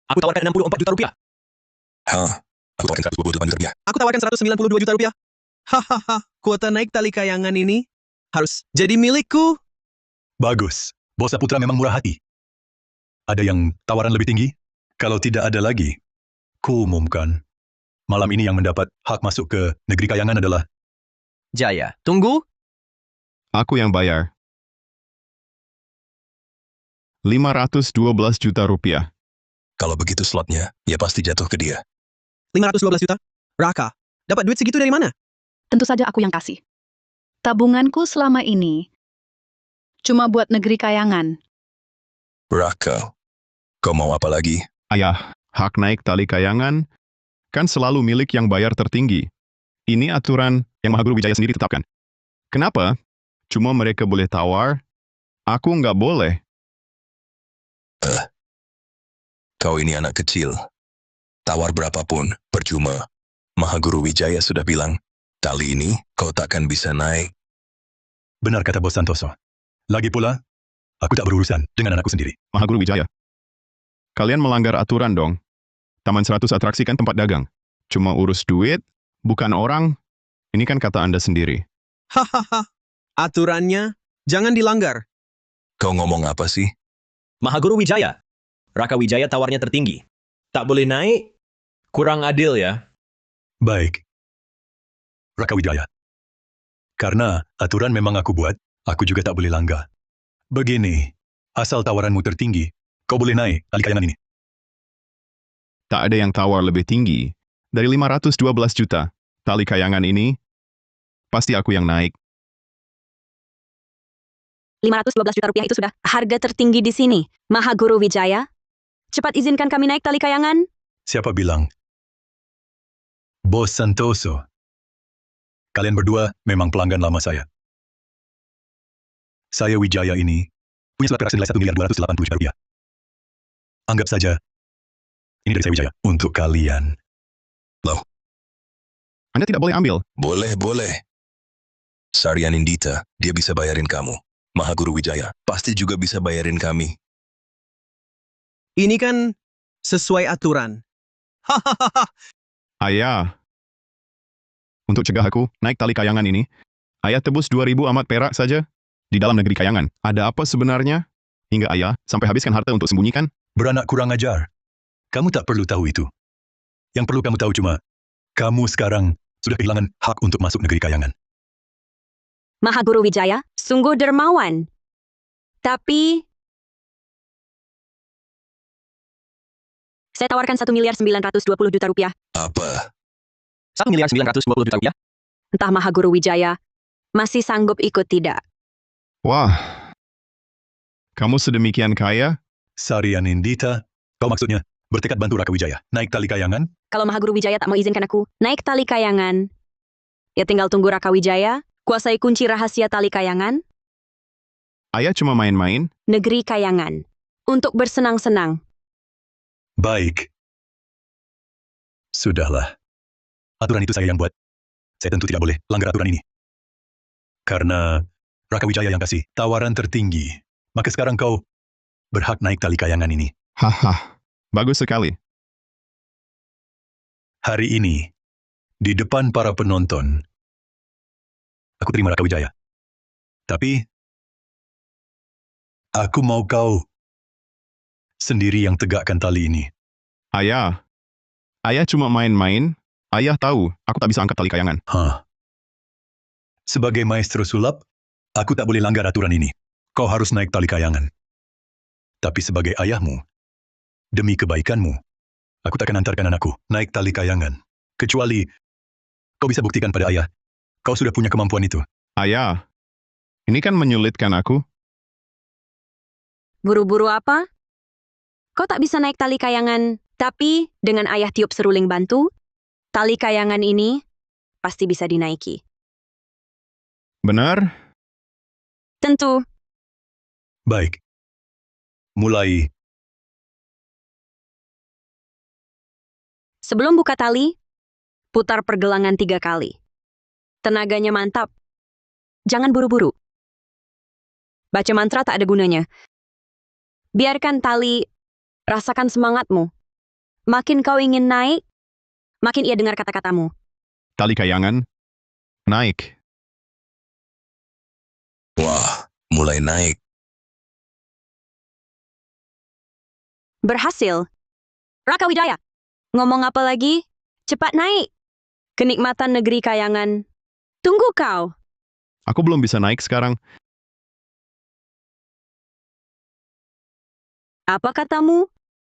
Aku tawarkan 64 juta rupiah. Hah? Aku tawarkan 128 juta rupiah. Aku tawarkan 192 juta rupiah. Hahaha, kuota naik tali kayangan ini harus jadi milikku. Bagus. Bosa Putra memang murah hati. Ada yang tawaran lebih tinggi? Kalau tidak ada lagi, kuumumkan. Malam ini yang mendapat hak masuk ke negeri kayangan adalah Jaya, tunggu. aku yang bayar. 512 juta rupiah. Kalau begitu slotnya, ya pasti jatuh ke dia. 512 juta? Raka, dapat duit segitu dari mana? Tentu saja aku yang kasih. Tabunganku selama ini cuma buat negeri kayangan. Raka, kau mau apa lagi? Ayah, hak naik tali kayangan kan selalu milik yang bayar tertinggi. Ini aturan yang Mahaguru Wijaya sendiri tetapkan. Kenapa? Cuma mereka boleh tawar, aku nggak boleh. Kau ini anak kecil. Tawar berapapun, percuma. Mahaguru Wijaya sudah bilang, tali ini kau takkan bisa naik. benar kata Bos Santoso. Lagi pula, aku tak berurusan dengan anakku sendiri. Mahaguru Wijaya. Kalian melanggar aturan dong. Taman 100 atraksi kan tempat dagang. Cuma urus duit, bukan orang. Ini kan kata Anda sendiri. Hahaha, aturannya jangan dilanggar. Kau ngomong apa sih? Mahaguru Wijaya. Raka Wijaya tawarnya tertinggi. Tak boleh naik? Kurang adil ya. Baik. Raka Wijaya. Karena aturan memang aku buat, aku juga tak boleh langgar. Begini, asal tawaranmu tertinggi, kau boleh naik tali kayangan ini. Tak ada yang tawar lebih tinggi dari 512 juta. Tali kayangan ini, pasti aku yang naik. 512 juta rupiah itu sudah harga tertinggi di sini. Mahaguru Wijaya, cepat izinkan kami naik tali kayangan. Siapa bilang? Bos Santoso. Kalian berdua memang pelanggan lama saya. Saya Wijaya ini punya surat keras senilai 1.280 juta rupiah. Anggap saja, ini dari saya Wijaya, untuk kalian. Anda tidak boleh ambil. Boleh. Sarian Indita, dia bisa bayarin kamu. Mahaguru Wijaya, pasti juga bisa bayarin kami. Ini kan sesuai aturan. Hahaha. Ayah, untuk cegah aku naik tali kayangan ini, ayah tebus 2.000 amat perak saja di dalam negeri kayangan. Ada apa sebenarnya? Hingga ayah sampai habiskan harta untuk sembunyikan? Beranak kurang ajar. Kamu tak perlu tahu itu. Yang perlu kamu tahu cuma, kamu sekarang sudah kehilangan hak untuk masuk negeri kayangan. Mahaguru Wijaya, sungguh dermawan. Tapi saya tawarkan 1.920 juta rupiah. Apa? 1.920 juta rupiah? Entah Mahaguru Wijaya masih sanggup ikut tidak. Wah, kamu sedemikian kaya? Sarian Indita, kau maksudnya bertekad bantu Raka Wijaya naik tali kayangan? Kalau Mahaguru Wijaya tak mau izinkan aku naik tali kayangan, ya tinggal tunggu Raka Wijaya kuasai kunci rahasia tali kayangan, Ayah cuma main-main? negeri kayangan, untuk bersenang-senang. Baik. Sudahlah. Aturan itu saya yang buat. Saya tentu tidak boleh langgar aturan ini. Karena Raka Wijaya yang kasih tawaran tertinggi, maka sekarang kau berhak naik tali kayangan ini. Haha, bagus sekali. Hari ini, di depan para penonton, aku terima Raka Wijaya. Tapi, aku mau kau sendiri yang tegakkan tali ini. Ayah cuma main-main. Ayah tahu, aku tak bisa angkat tali kayangan. Sebagai maestro sulap, aku tak boleh langgar aturan ini. Kau harus naik tali kayangan. Tapi sebagai ayahmu, demi kebaikanmu, aku takkan antarkan anakku naik tali kayangan. Kecuali kau bisa buktikan pada ayah, kau sudah punya kemampuan itu. Ayah, ini kan menyulitkan aku. Buru-buru apa? Kau tak bisa naik tali kayangan, tapi dengan ayah tiup seruling bantu, tali kayangan ini pasti bisa dinaiki. Benar? Tentu, Baik. Mulai. sebelum buka tali, putar pergelangan 3 kali. Tenaganya mantap. Jangan buru-buru. Baca mantra tak ada gunanya. Biarkan tali rasakan semangatmu. Makin kau ingin naik, makin ia dengar kata-katamu. Tali kayangan? Naik. Wah, mulai naik. Berhasil. Raka Wijaya, ngomong apa lagi? Cepat naik. Kenikmatan negeri kayangan. Tunggu kau. Aku belum bisa naik sekarang. Apa katamu?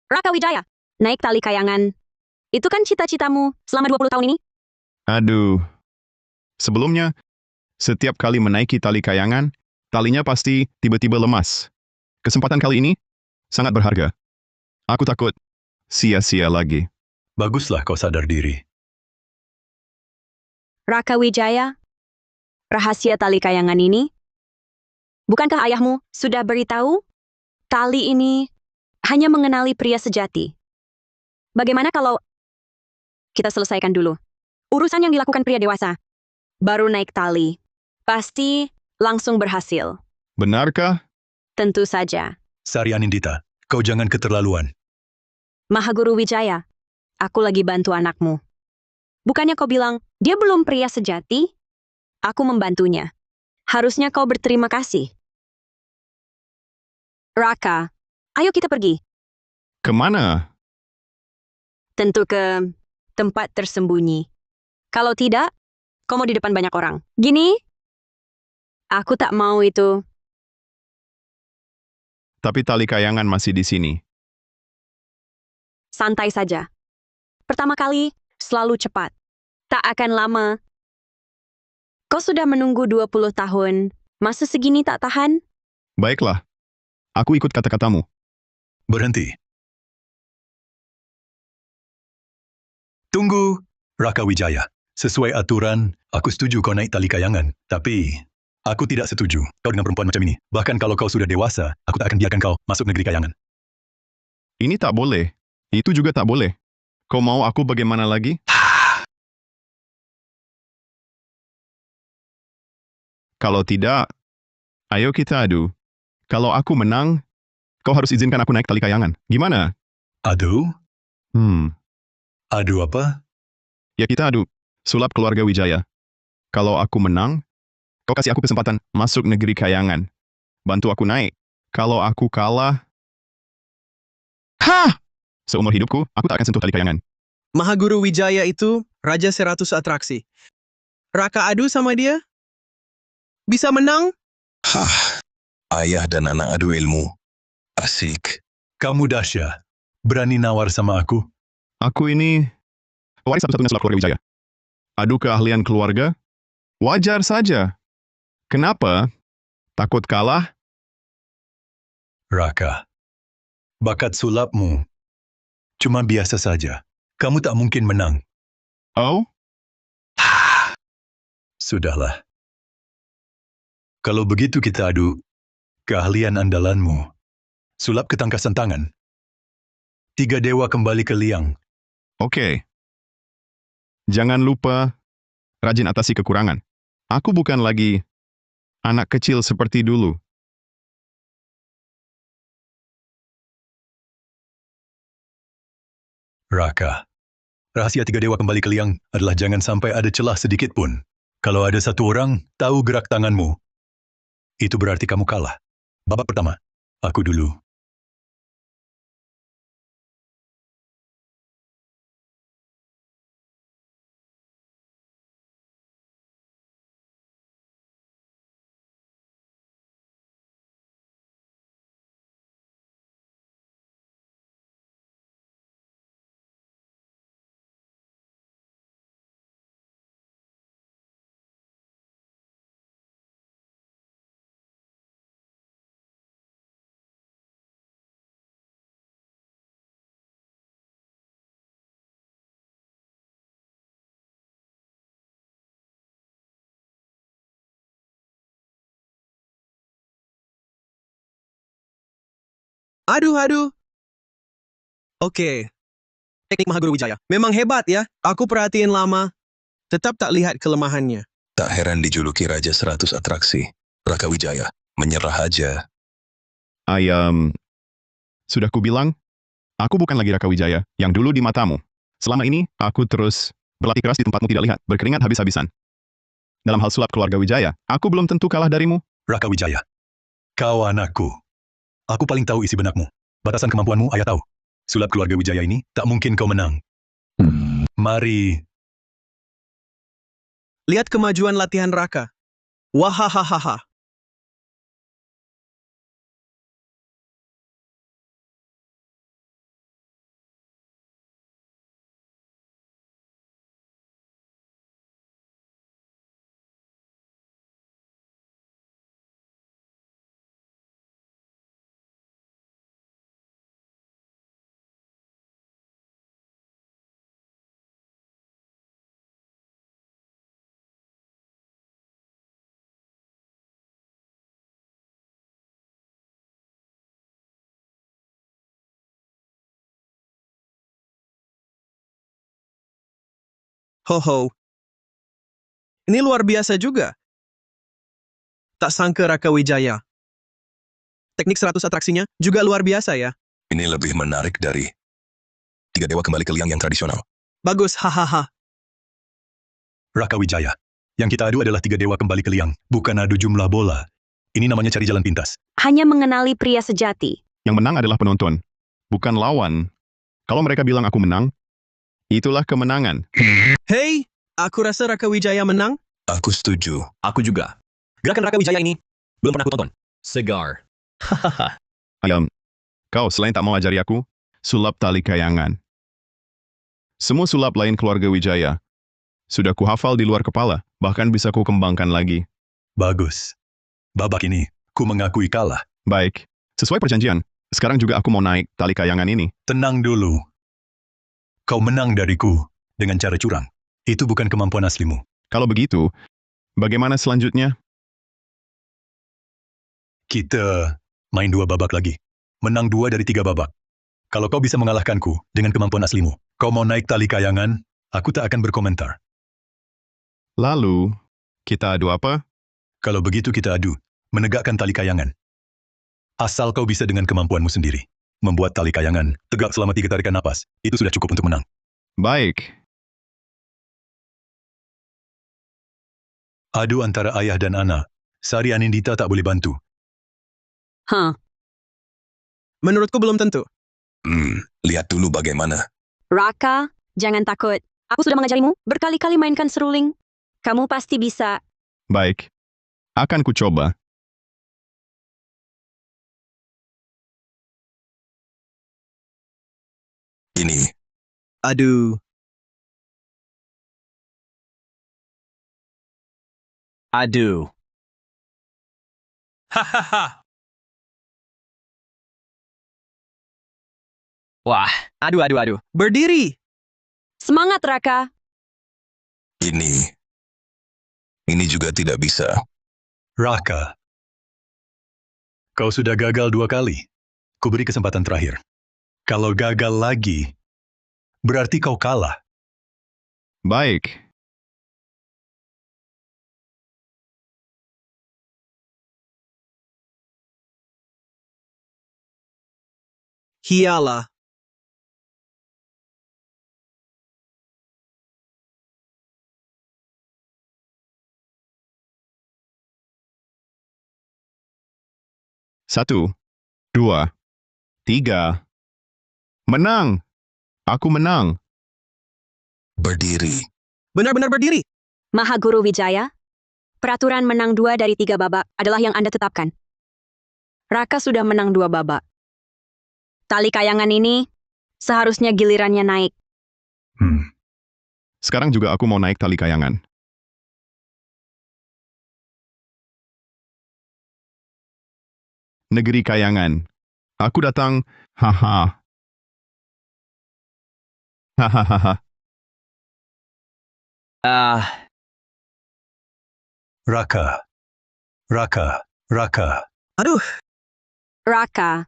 Raka Wijaya, naik tali kayangan. Itu kan cita-citamu selama 20 tahun ini? Aduh. Sebelumnya, setiap kali menaiki tali kayangan, talinya pasti tiba-tiba lemas. Kesempatan kali ini sangat berharga. Aku takut sia-sia lagi. Baguslah kau sadar diri. Raka Wijaya, rahasia tali kayangan ini? Bukankah ayahmu sudah beritahu? Tali ini hanya mengenali pria sejati. Bagaimana kalau kita selesaikan dulu urusan yang dilakukan pria dewasa? Baru naik tali. Pasti langsung berhasil. Benarkah? Tentu saja. Sarian Indita, kau jangan keterlaluan. Mahaguru Wijaya, aku lagi bantu anakmu. Bukannya kau bilang, dia belum pria sejati? Aku membantunya. Harusnya kau berterima kasih. Raka, ayo kita pergi. Kemana? Tentu ke tempat tersembunyi. Kalau tidak, kau mau di depan banyak orang. Gini? Aku tak mau itu. Tapi tali kayangan masih di sini. Santai saja. Pertama kali, selalu cepat. Tak akan lama. Kau sudah menunggu 20 tahun. Masa segini tak tahan? Baiklah. Aku ikut kata-katamu. Berhenti. Tunggu, Raka Wijaya. Sesuai aturan, aku setuju kau naik tali kayangan. Tapi, aku tidak setuju kau dengan perempuan macam ini. Bahkan kalau kau sudah dewasa, aku tak akan biarkan kau masuk negeri kayangan. Ini tak boleh. Itu juga tak boleh. Kau mau aku bagaimana lagi? Kalau tidak, ayo kita adu. Kalau aku menang, kau harus izinkan aku naik tali kayangan. Gimana? Adu? Adu apa? Ya kita adu. Sulap keluarga Wijaya. Kalau aku menang, kau kasih aku kesempatan masuk negeri kayangan. Bantu aku naik. Kalau aku kalah... Hah! Seumur hidupku, aku tak akan sentuh tali kayangan. Mahaguru Wijaya itu Raja 100 atraksi. Raka adu sama dia? Bisa menang? Hah, ayah dan anak adu ilmu. Asik. Kamu dahsyat. Berani nawar sama aku? Aku ini... waris satu-satunya sulap keluarga Wijaya. Adu keahlian keluarga? Wajar saja. Kenapa? Takut kalah? Raka, bakat sulapmu cuma biasa saja. Kamu tak mungkin menang. Oh? Sudahlah. Kalau begitu kita adu keahlian andalanmu. Sulap ketangkasan tangan. 3 dewa kembali ke liang. Oke. Jangan lupa rajin atasi kekurangan. Aku bukan lagi anak kecil seperti dulu. Raka, rahasia 3 dewa kembali ke liang adalah jangan sampai ada celah sedikit pun. Kalau ada satu orang tahu gerak tanganmu, itu berarti kamu kalah. Babak pertama, aku dulu. Aduh. Oke. Teknik Mahaguru Wijaya. Memang hebat ya. Aku perhatiin lama. Tetap tak lihat kelemahannya. Tak heran dijuluki Raja 100 atraksi. Raka Wijaya, menyerah aja. Sudah kubilang, aku bukan lagi Raka Wijaya yang dulu di matamu. Selama ini, aku terus berlatih keras di tempatmu tidak lihat, berkeringat habis-habisan. Dalam hal sulap keluarga Wijaya, aku belum tentu kalah darimu. Raka Wijaya, kau anakku. Aku paling tahu isi benakmu. Batasan kemampuanmu, ayah tahu. Sulap keluarga Wijaya ini, tak mungkin kau menang. Mari. Lihat kemajuan latihan Raka. Wahahaha. Ho. Ini luar biasa juga. Tak sangka Raka Wijaya. Teknik 100 atraksinya juga luar biasa ya. Ini lebih menarik dari 3 dewa kembali ke liang yang tradisional. Bagus, hahaha. Raka Wijaya. Yang kita adu adalah 3 dewa kembali ke liang, bukan adu jumlah bola. Ini namanya cari jalan pintas. Hanya mengenali pria sejati. Yang menang adalah penonton, bukan lawan. Kalau mereka bilang aku menang, itulah kemenangan. Hei, aku rasa Raka Wijaya menang. Aku setuju. Aku juga. Gerakan Raka Wijaya ini belum pernah aku tonton. Segar. Hahaha. Kau selain tak mau ajari aku, sulap tali kayangan. Semua sulap lain keluarga Wijaya sudah kuhafal di luar kepala, bahkan bisa ku kembangkan lagi. Bagus. Babak ini, ku mengakui kalah. Baik, sesuai perjanjian, sekarang juga aku mau naik tali kayangan ini. Tenang dulu. Kau menang dariku dengan cara curang. Itu bukan kemampuan aslimu. Kalau begitu, bagaimana selanjutnya? Kita main 2 babak lagi. Menang 2 dari 3 babak. Kalau kau bisa mengalahkanku dengan kemampuan aslimu, kau mau naik tali kayangan, aku tak akan berkomentar. Lalu, kita adu apa? Kalau begitu kita adu, menegakkan tali kayangan. Asal kau bisa dengan kemampuanmu sendiri. Membuat tali kayangan tegak selama 3 tarikan napas, itu sudah cukup untuk menang. Baik, Adu antara ayah dan anak. Sari Anindita tak boleh bantu. Hah, Menurutku belum tentu. Lihat dulu bagaimana. Raka, jangan takut. Aku sudah mengajarimu berkali-kali mainkan seruling. Kamu pasti bisa. baik. Akan ku coba. Ini, Aduh. Aduh. Hahaha. Wah, Aduh. Berdiri. Semangat, Raka. ini. Ini juga tidak bisa. Raka, kau sudah gagal 2 kali. Ku beri kesempatan terakhir. Kalau gagal lagi, berarti kau kalah. Baik, Hiyalah. satu, dua, tiga. Menang! Aku menang. Berdiri. Benar-benar berdiri. Mahaguru Wijaya, peraturan menang 2 dari 3 babak adalah yang Anda tetapkan. Raka sudah menang 2 babak. Tali kayangan ini seharusnya gilirannya naik. Sekarang juga aku mau naik tali kayangan. Negeri kayangan. Aku datang. Haha. Hahaha. Raka, Raka. Aduh. Raka,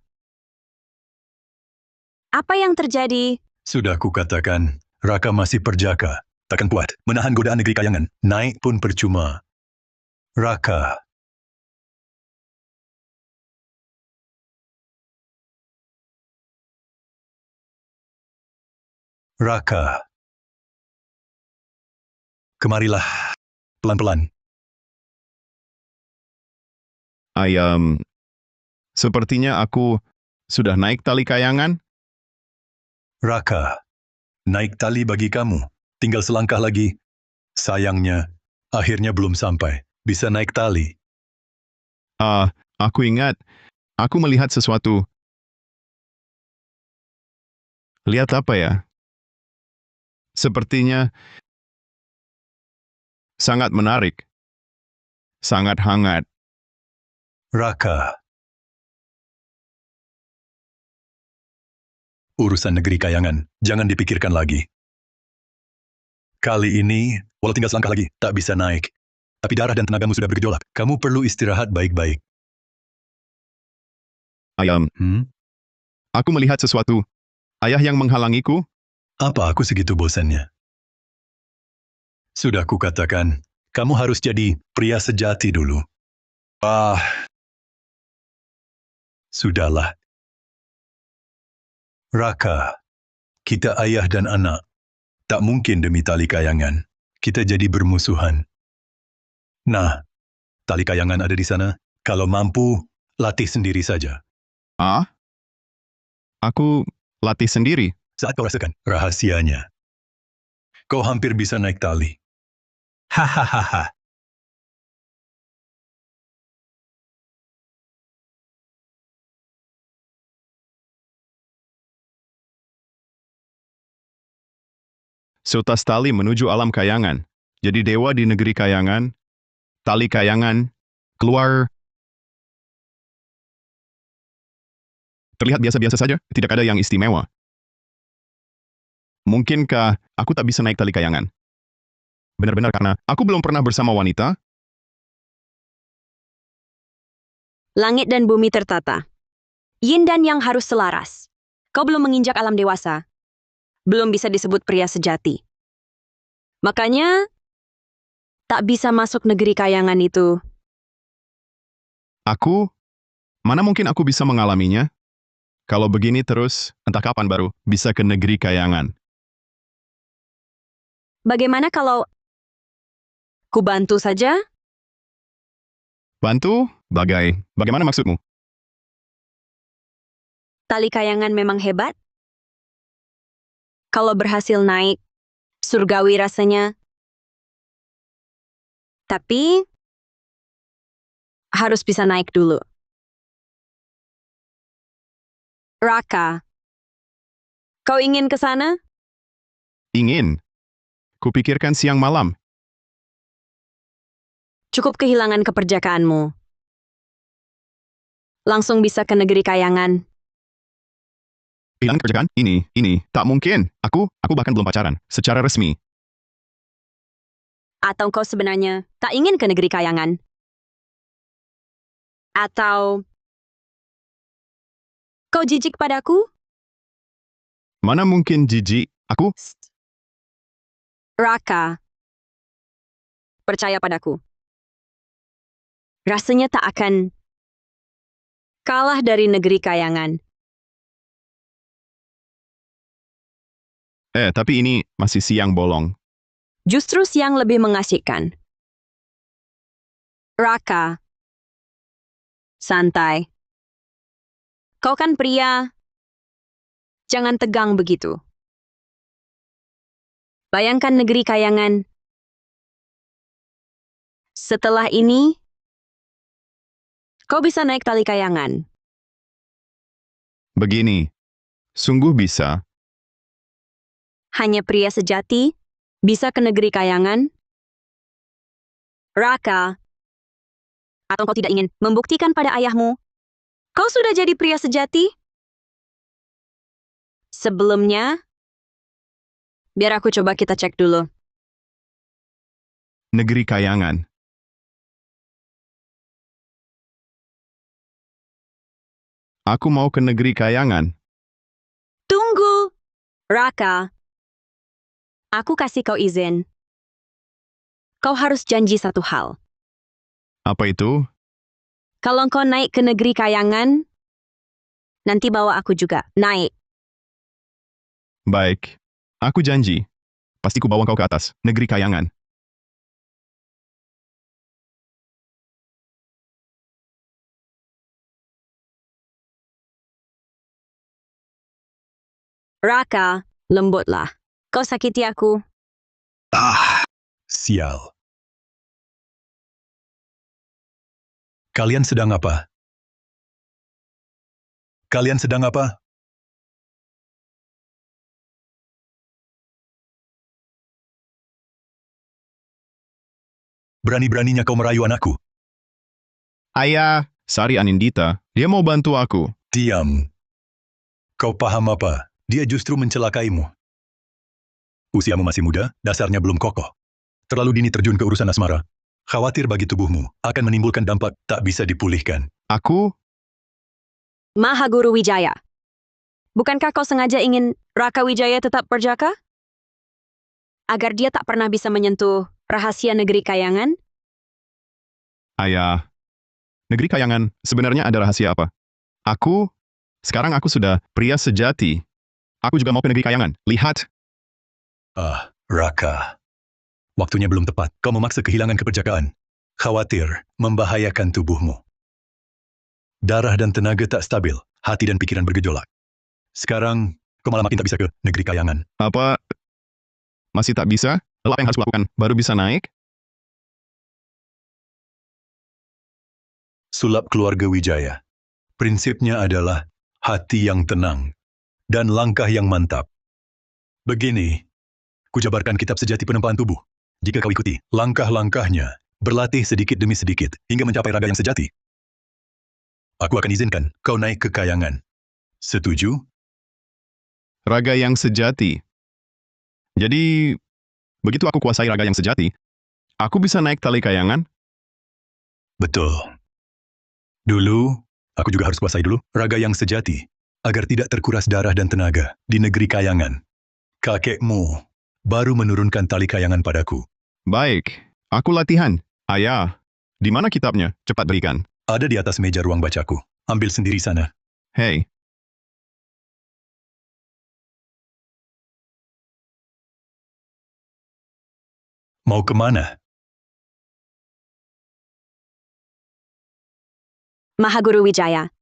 apa yang terjadi? Sudah kukatakan, Raka masih perjaka. Takkan kuat menahan godaan negeri kayangan. Naik pun percuma. Raka, Raka. Kemarilah. Pelan-pelan. Ayam. Sepertinya aku sudah naik tali kayangan. Raka, naik tali bagi kamu. Tinggal selangkah lagi. Sayangnya, akhirnya belum sampai. Bisa naik tali. Aku ingat. Aku melihat sesuatu. Lihat apa ya? Sepertinya sangat menarik. Sangat hangat. Raka. Urusan negeri kayangan, jangan dipikirkan lagi. Kali ini, walau tinggal selangkah lagi, tak bisa naik. Tapi darah dan tenagamu sudah bergejolak. Kamu perlu istirahat baik-baik. Ayam. Aku melihat sesuatu. Ayah yang menghalangiku? Apa aku segitu bosannya? Sudah kukatakan, kamu harus jadi pria sejati dulu. Sudahlah. Raka, kita ayah dan anak. Tak mungkin demi tali kayangan. Kita jadi bermusuhan. Nah, tali kayangan ada di sana. Kalau mampu, latih sendiri saja. Aku latih sendiri. Saat kau rasakan rahasianya, kau hampir bisa naik tali. Hahaha. seutas tali menuju alam kayangan. Jadi dewa di negeri kayangan, tali kayangan, keluar. Terlihat biasa-biasa saja, tidak ada yang istimewa. Mungkinkah aku tak bisa naik tali kayangan? Benar-benar karena aku belum pernah bersama wanita? Langit dan bumi tertata. Yin dan yang harus selaras. Kau belum menginjak alam dewasa. Belum bisa disebut pria sejati. Makanya, tak bisa masuk negeri kayangan itu. Aku? Mana mungkin aku bisa mengalaminya? Kalau begini terus, entah kapan baru bisa ke negeri kayangan. Bagaimana kalau ku bantu saja? Bantu? Bagaimana maksudmu? Tali kayangan memang hebat. Kalau berhasil naik, surgawi rasanya. Tapi, harus bisa naik dulu. Raka, kau ingin ke sana? Ingin. Kupikirkan siang malam. Cukup kehilangan keperjakaanmu. Langsung bisa ke negeri kayangan. Hilang kerjaan? Ini. Tak mungkin. Aku bahkan belum pacaran. Secara resmi. Atau kau sebenarnya tak ingin ke negeri kayangan? Atau kau jijik padaku? Mana mungkin jijik? Aku? Raka, percaya padaku. Rasanya tak akan kalah dari negeri kayangan. Tapi ini masih siang bolong. Justru siang lebih mengasihkan. Raka, santai. Kau kan pria. Jangan tegang begitu. Bayangkan negeri kayangan. Setelah ini, kau bisa naik tali kayangan. Begini. Sungguh bisa. Hanya pria sejati bisa ke negeri kayangan. Raka, atau kau tidak ingin membuktikan pada ayahmu? Kau sudah jadi pria sejati? Sebelumnya, biar aku coba kita cek dulu. Negeri kayangan. Aku mau ke negeri kayangan. Tunggu, Raka. Aku kasih kau izin. Kau harus janji satu hal. Apa itu? Kalau kau naik ke negeri kayangan, nanti bawa aku juga naik. Baik. Aku janji. Pasti ku bawa kau ke atas. Negeri kayangan. Raka, lembutlah. Kau sakiti aku. Sial. Kalian sedang apa? Kalian sedang apa? Berani-beraninya kau merayu anakku. Ayah, Sari Anindita, dia mau bantu aku. Diam. Kau paham apa? Dia justru mencelakaimu. Usiamu masih muda, dasarnya belum kokoh. Terlalu dini terjun ke urusan asmara. Khawatir bagi tubuhmu, akan menimbulkan dampak tak bisa dipulihkan. Aku? Mahaguru Wijaya. Bukankah kau sengaja ingin Raka Wijaya tetap perjaka? Agar dia tak pernah bisa menyentuh rahasia negeri kayangan? Ayah. Negeri kayangan, sebenarnya ada rahasia apa? Sekarang aku sudah pria sejati. Aku juga mau ke negeri kayangan. Lihat. Raka. Waktunya belum tepat. Kau memaksa kehilangan keperjakaan. Khawatir membahayakan tubuhmu. Darah dan tenaga tak stabil. Hati dan pikiran bergejolak. Sekarang, kau malah makin tak bisa ke negeri kayangan. Apa? Masih tak bisa? Lalu apa yang harus kulakukan? Baru bisa naik? Sulap keluarga Wijaya. Prinsipnya adalah hati yang tenang dan langkah yang mantap. Begini, Kujabarkan kitab sejati penempaan tubuh. Jika kau ikuti langkah-langkahnya, berlatih sedikit demi sedikit hingga mencapai raga yang sejati, aku akan izinkan kau naik ke kayangan. Setuju? Raga yang sejati. Jadi, begitu aku kuasai raga yang sejati, aku bisa naik tali kayangan? Betul. Dulu, aku juga harus kuasai dulu raga yang sejati, agar tidak terkuras darah dan tenaga di negeri kayangan. Kakekmu baru menurunkan tali kayangan padaku. Baik, aku latihan. Ayah, di mana kitabnya? Cepat berikan. Ada di atas meja ruang bacaku. Ambil sendiri sana. Hei, Mau kemana? Mahaguru Wijaya.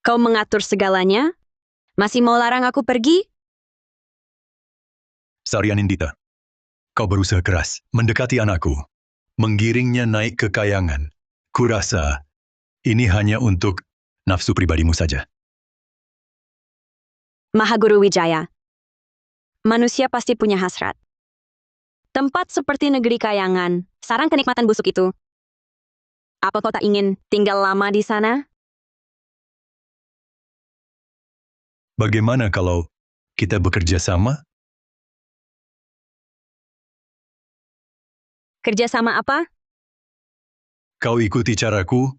Kau mengatur segalanya? Masih mau larang aku pergi? Saryanindita, kau berusaha keras mendekati anakku, menggiringnya naik ke kayangan. Kurasa ini hanya untuk nafsu pribadimu saja. Mahaguru Wijaya. Manusia pasti punya hasrat. Tempat seperti negeri kayangan, sarang kenikmatan busuk itu. Apa kau tak ingin tinggal lama di sana? Bagaimana kalau kita bekerja sama? Kerjasama apa? Kau ikuti caraku,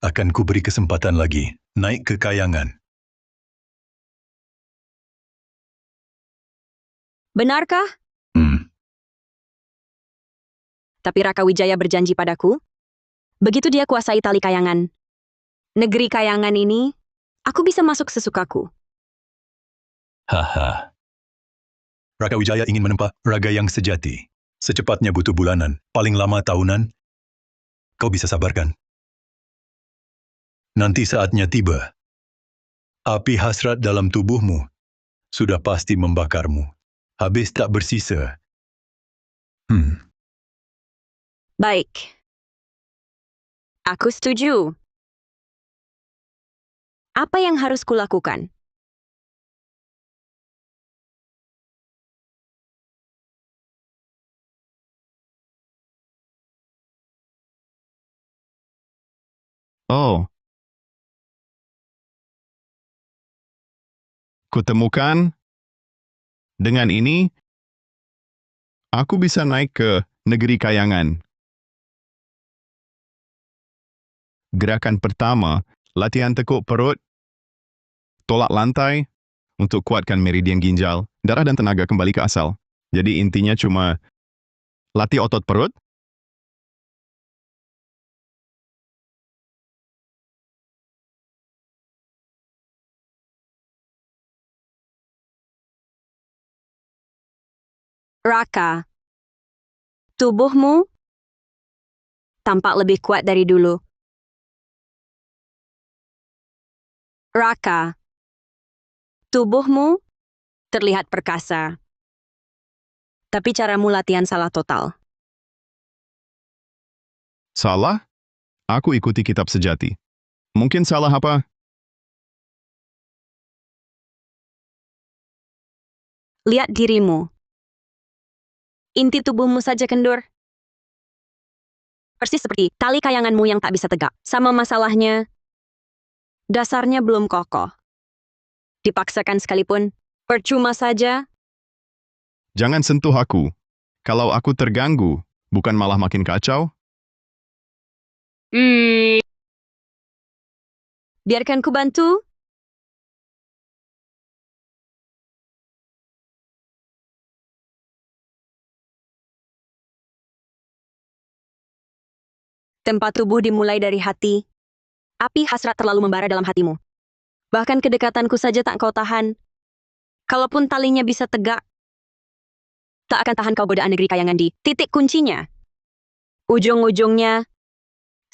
akan kuberi kesempatan lagi naik ke kayangan. Benarkah? Tapi Raka Wijaya berjanji padaku, begitu dia kuasai tali kayangan, negeri kayangan ini, aku bisa masuk sesukaku. Haha. Raka Wijaya ingin menempa raga yang sejati. Secepatnya butuh bulanan, paling lama tahunan. Kau bisa sabarkan. Nanti saatnya tiba. Api hasrat dalam tubuhmu sudah pasti membakarmu. Habis tak bersisa. Baik. Aku setuju. Apa yang harus kulakukan? oh. Kutemukan, dengan ini, aku bisa naik ke negeri kayangan. Gerakan pertama, latihan tekuk perut, tolak lantai, untuk kuatkan meridian ginjal, darah dan tenaga kembali ke asal. Jadi intinya cuma latih otot perut, Raka, tubuhmu tampak lebih kuat dari dulu. Raka, tubuhmu terlihat perkasa. Tapi caramu latihan salah total. salah, aku ikuti kitab sejati. Mungkin salah apa? Lihat dirimu. Inti tubuhmu saja kendur. Persis seperti tali kayanganmu yang tak bisa tegak. Sama masalahnya, dasarnya belum kokoh. Dipaksakan sekalipun, percuma saja. Jangan sentuh aku. Kalau aku terganggu, bukan malah makin kacau? Biarkan ku bantu. Tempat tubuh dimulai dari hati. Api hasrat terlalu membara dalam hatimu. Bahkan kedekatanku saja tak kau tahan. Kalaupun talinya bisa tegak, tak akan tahan kau godaan negeri kayangan di titik kuncinya. Ujung-ujungnya,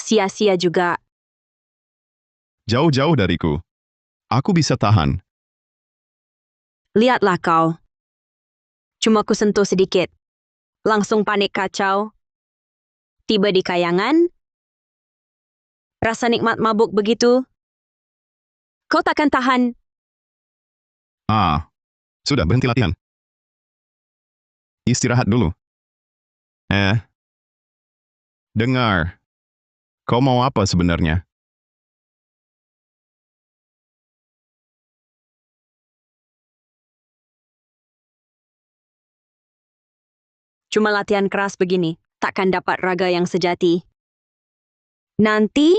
sia-sia juga. Jauh-jauh dariku. Aku bisa tahan. Lihatlah kau. Cuma ku sentuh sedikit. Langsung panik kacau. Tiba di kayangan. Rasa nikmat mabuk begitu. Kau takkan tahan. Sudah berhenti latihan. istirahat dulu. Dengar. Kau mau apa sebenarnya? Cuma latihan keras begini, takkan dapat raga yang sejati. Nanti,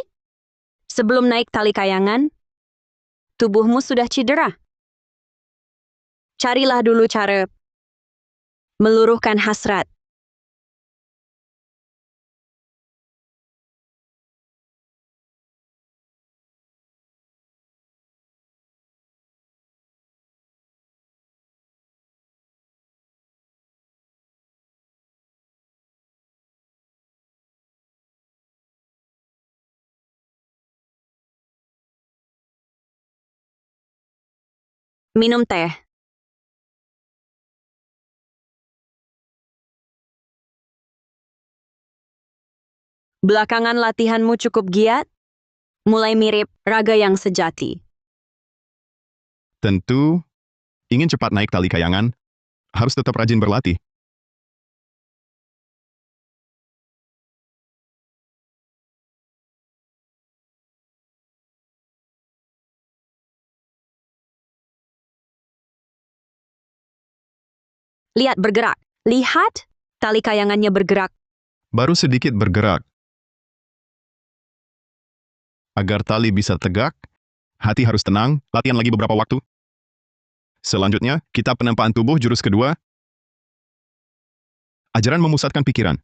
sebelum naik tali kayangan, tubuhmu sudah cedera. Carilah dulu cara meluruhkan hasrat. Minum teh. Belakangan latihanmu cukup giat, mulai mirip raga yang sejati. Tentu, ingin cepat naik tali kayangan, harus tetap rajin berlatih. Lihat bergerak. Lihat, tali kayangannya bergerak. Baru sedikit bergerak. Agar tali bisa tegak, hati harus tenang, latihan lagi beberapa waktu. Selanjutnya, kita penempaan tubuh jurus kedua. Ajaran memusatkan pikiran.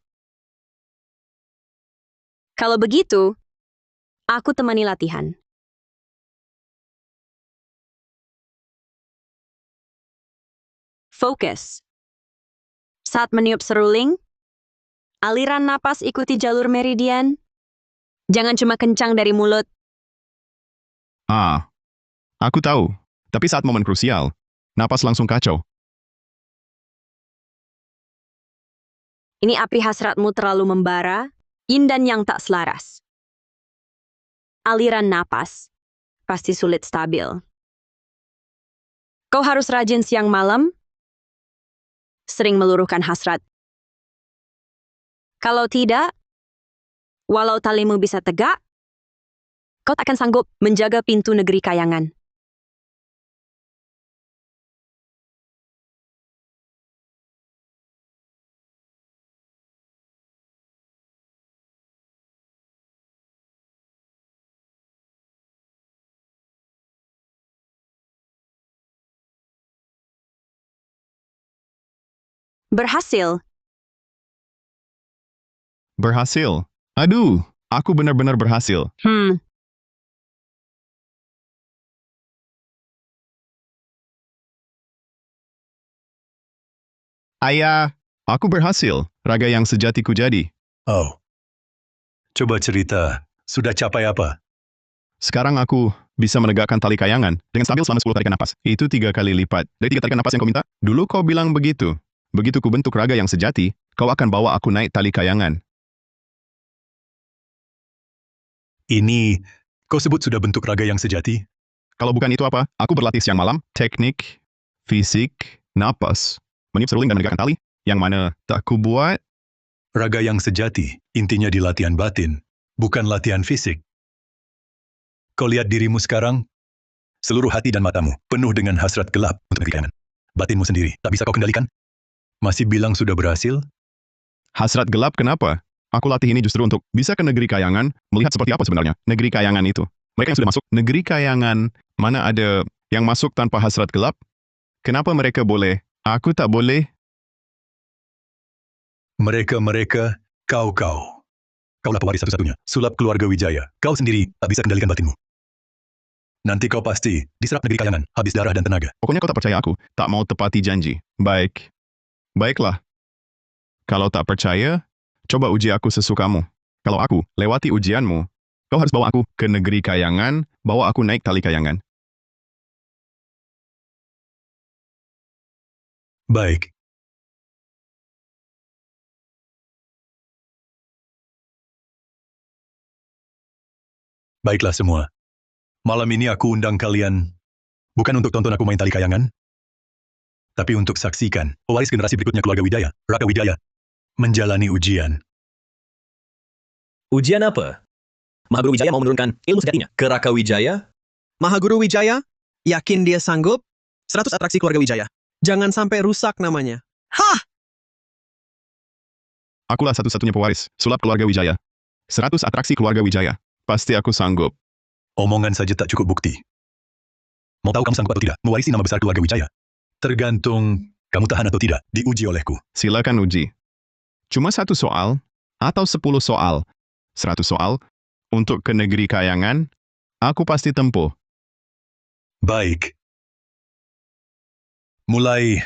Kalau begitu, aku temani latihan. Fokus. Saat meniup seruling, aliran napas ikuti jalur meridian. Jangan cuma kencang dari mulut. Aku tahu. Tapi saat momen krusial, napas langsung kacau. Ini api hasratmu terlalu membara, yin dan yang tak selaras. Aliran napas pasti sulit stabil. Kau harus rajin siang malam, sering meluruhkan hasrat. Kalau tidak, walau talimu bisa tegak, kau tak akan sanggup menjaga pintu negeri kayangan. Berhasil. Berhasil. Aduh, aku benar-benar berhasil. Ayah, aku berhasil. Raga yang sejatiku jadi. Oh. Coba cerita, sudah capai apa? Sekarang aku bisa menegakkan tali kayangan dengan stabil selama 10 tarikan napas. Itu 3 kali lipat dari 3 tarikan napas yang kau minta. Dulu kau bilang begitu. Begitu ku bentuk raga yang sejati, kau akan bawa aku naik tali kayangan. Ini, kau sebut sudah bentuk raga yang sejati? Kalau bukan itu apa? Aku berlatih siang malam, teknik, fisik, napas, meniup seruling dan menegakkan tali. Yang mana tak ku buat? Raga yang sejati, intinya di latihan batin, bukan latihan fisik. Kau lihat dirimu sekarang, seluruh hati dan matamu penuh dengan hasrat gelap untuk negeri kayangan. Batinmu sendiri, tak bisa kau kendalikan? Masih bilang sudah berhasil? Hasrat gelap kenapa? Aku latih ini justru untuk bisa ke negeri kayangan, melihat seperti apa sebenarnya negeri kayangan itu. Mereka yang sudah masuk negeri kayangan, mana ada yang masuk tanpa hasrat gelap? Kenapa mereka boleh? Aku tak boleh? Mereka, kau. Kaulah pewaris satu-satunya, sulap keluarga Wijaya. Kau sendiri tak bisa kendalikan batinmu. Nanti kau pasti diserap negeri kayangan, habis darah dan tenaga. Pokoknya kau tak percaya aku, tak mau tepati janji. Baik. Baiklah. Kalau tak percaya, coba uji aku sesukamu. Kalau aku lewati ujianmu, kau harus bawa aku ke negeri kayangan, bawa aku naik tali kayangan. Baik. Baiklah semua. Malam ini aku undang kalian, bukan untuk tonton aku main tali kayangan, tapi untuk saksikan pewaris generasi berikutnya keluarga Wijaya, Raka Wijaya, menjalani ujian. Ujian apa? Mahaguru Wijaya mau menurunkan ilmu sejatinya ke Raka Wijaya? Mahaguru Wijaya, yakin dia sanggup? 100 atraksi keluarga Wijaya. Jangan sampai rusak namanya. Hah! Akulah satu-satunya pewaris, sulap keluarga Wijaya. 100 atraksi keluarga Wijaya. Pasti aku sanggup. Omongan saja tak cukup bukti. Mau tahu kamu sanggup atau tidak mewarisi nama besar keluarga Wijaya? Tergantung kamu tahan atau tidak diuji olehku. Silakan uji. Cuma 1 soal, atau 10 soal, 100 soal, untuk ke negeri kayangan, aku pasti tempuh. Baik. Mulai.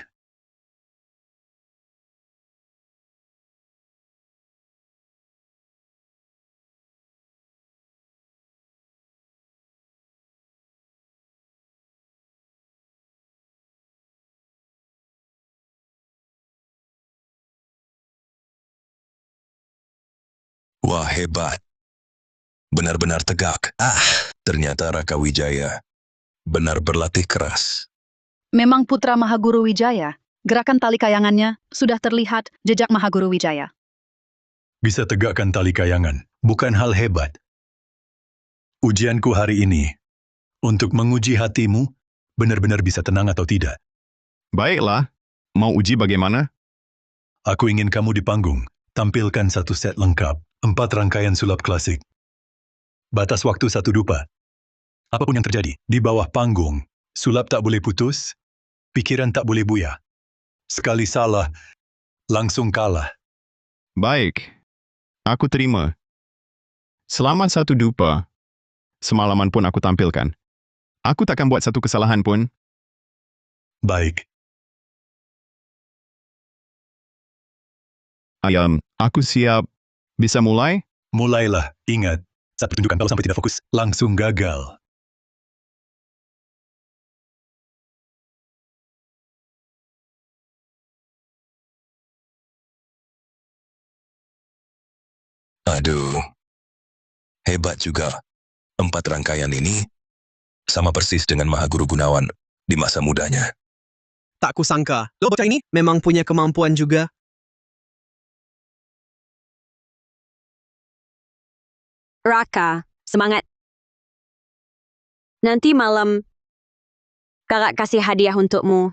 Wah, hebat. Benar-benar tegak. Ternyata Raka Wijaya benar berlatih keras. Memang putra Mahaguru Wijaya. Gerakan tali kayangannya sudah terlihat jejak Mahaguru Wijaya. Bisa tegakkan tali kayangan, bukan hal hebat. Ujianku hari ini, untuk menguji hatimu, benar-benar bisa tenang atau tidak. Baiklah, mau uji bagaimana? Aku ingin kamu di panggung, tampilkan 1 set lengkap, 4 rangkaian sulap klasik. Batas waktu 1 dupa. Apapun yang terjadi, di bawah panggung, sulap tak boleh putus, pikiran tak boleh buyar. Sekali salah, langsung kalah. Baik, aku terima. Selama 1 dupa, semalaman pun aku tampilkan. Aku takkan buat 1 kesalahan pun. Baik, Aku siap. Bisa mulai? mulailah. Ingat, saat pertunjukan kalau sampai tidak fokus, langsung gagal. Aduh, hebat juga. 4 rangkaian ini sama persis dengan Mahaguru Gunawan di masa mudanya. Tak kusangka, lo bocah ini memang punya kemampuan juga. Raka, semangat. Nanti malam, kakak kasih hadiah untukmu.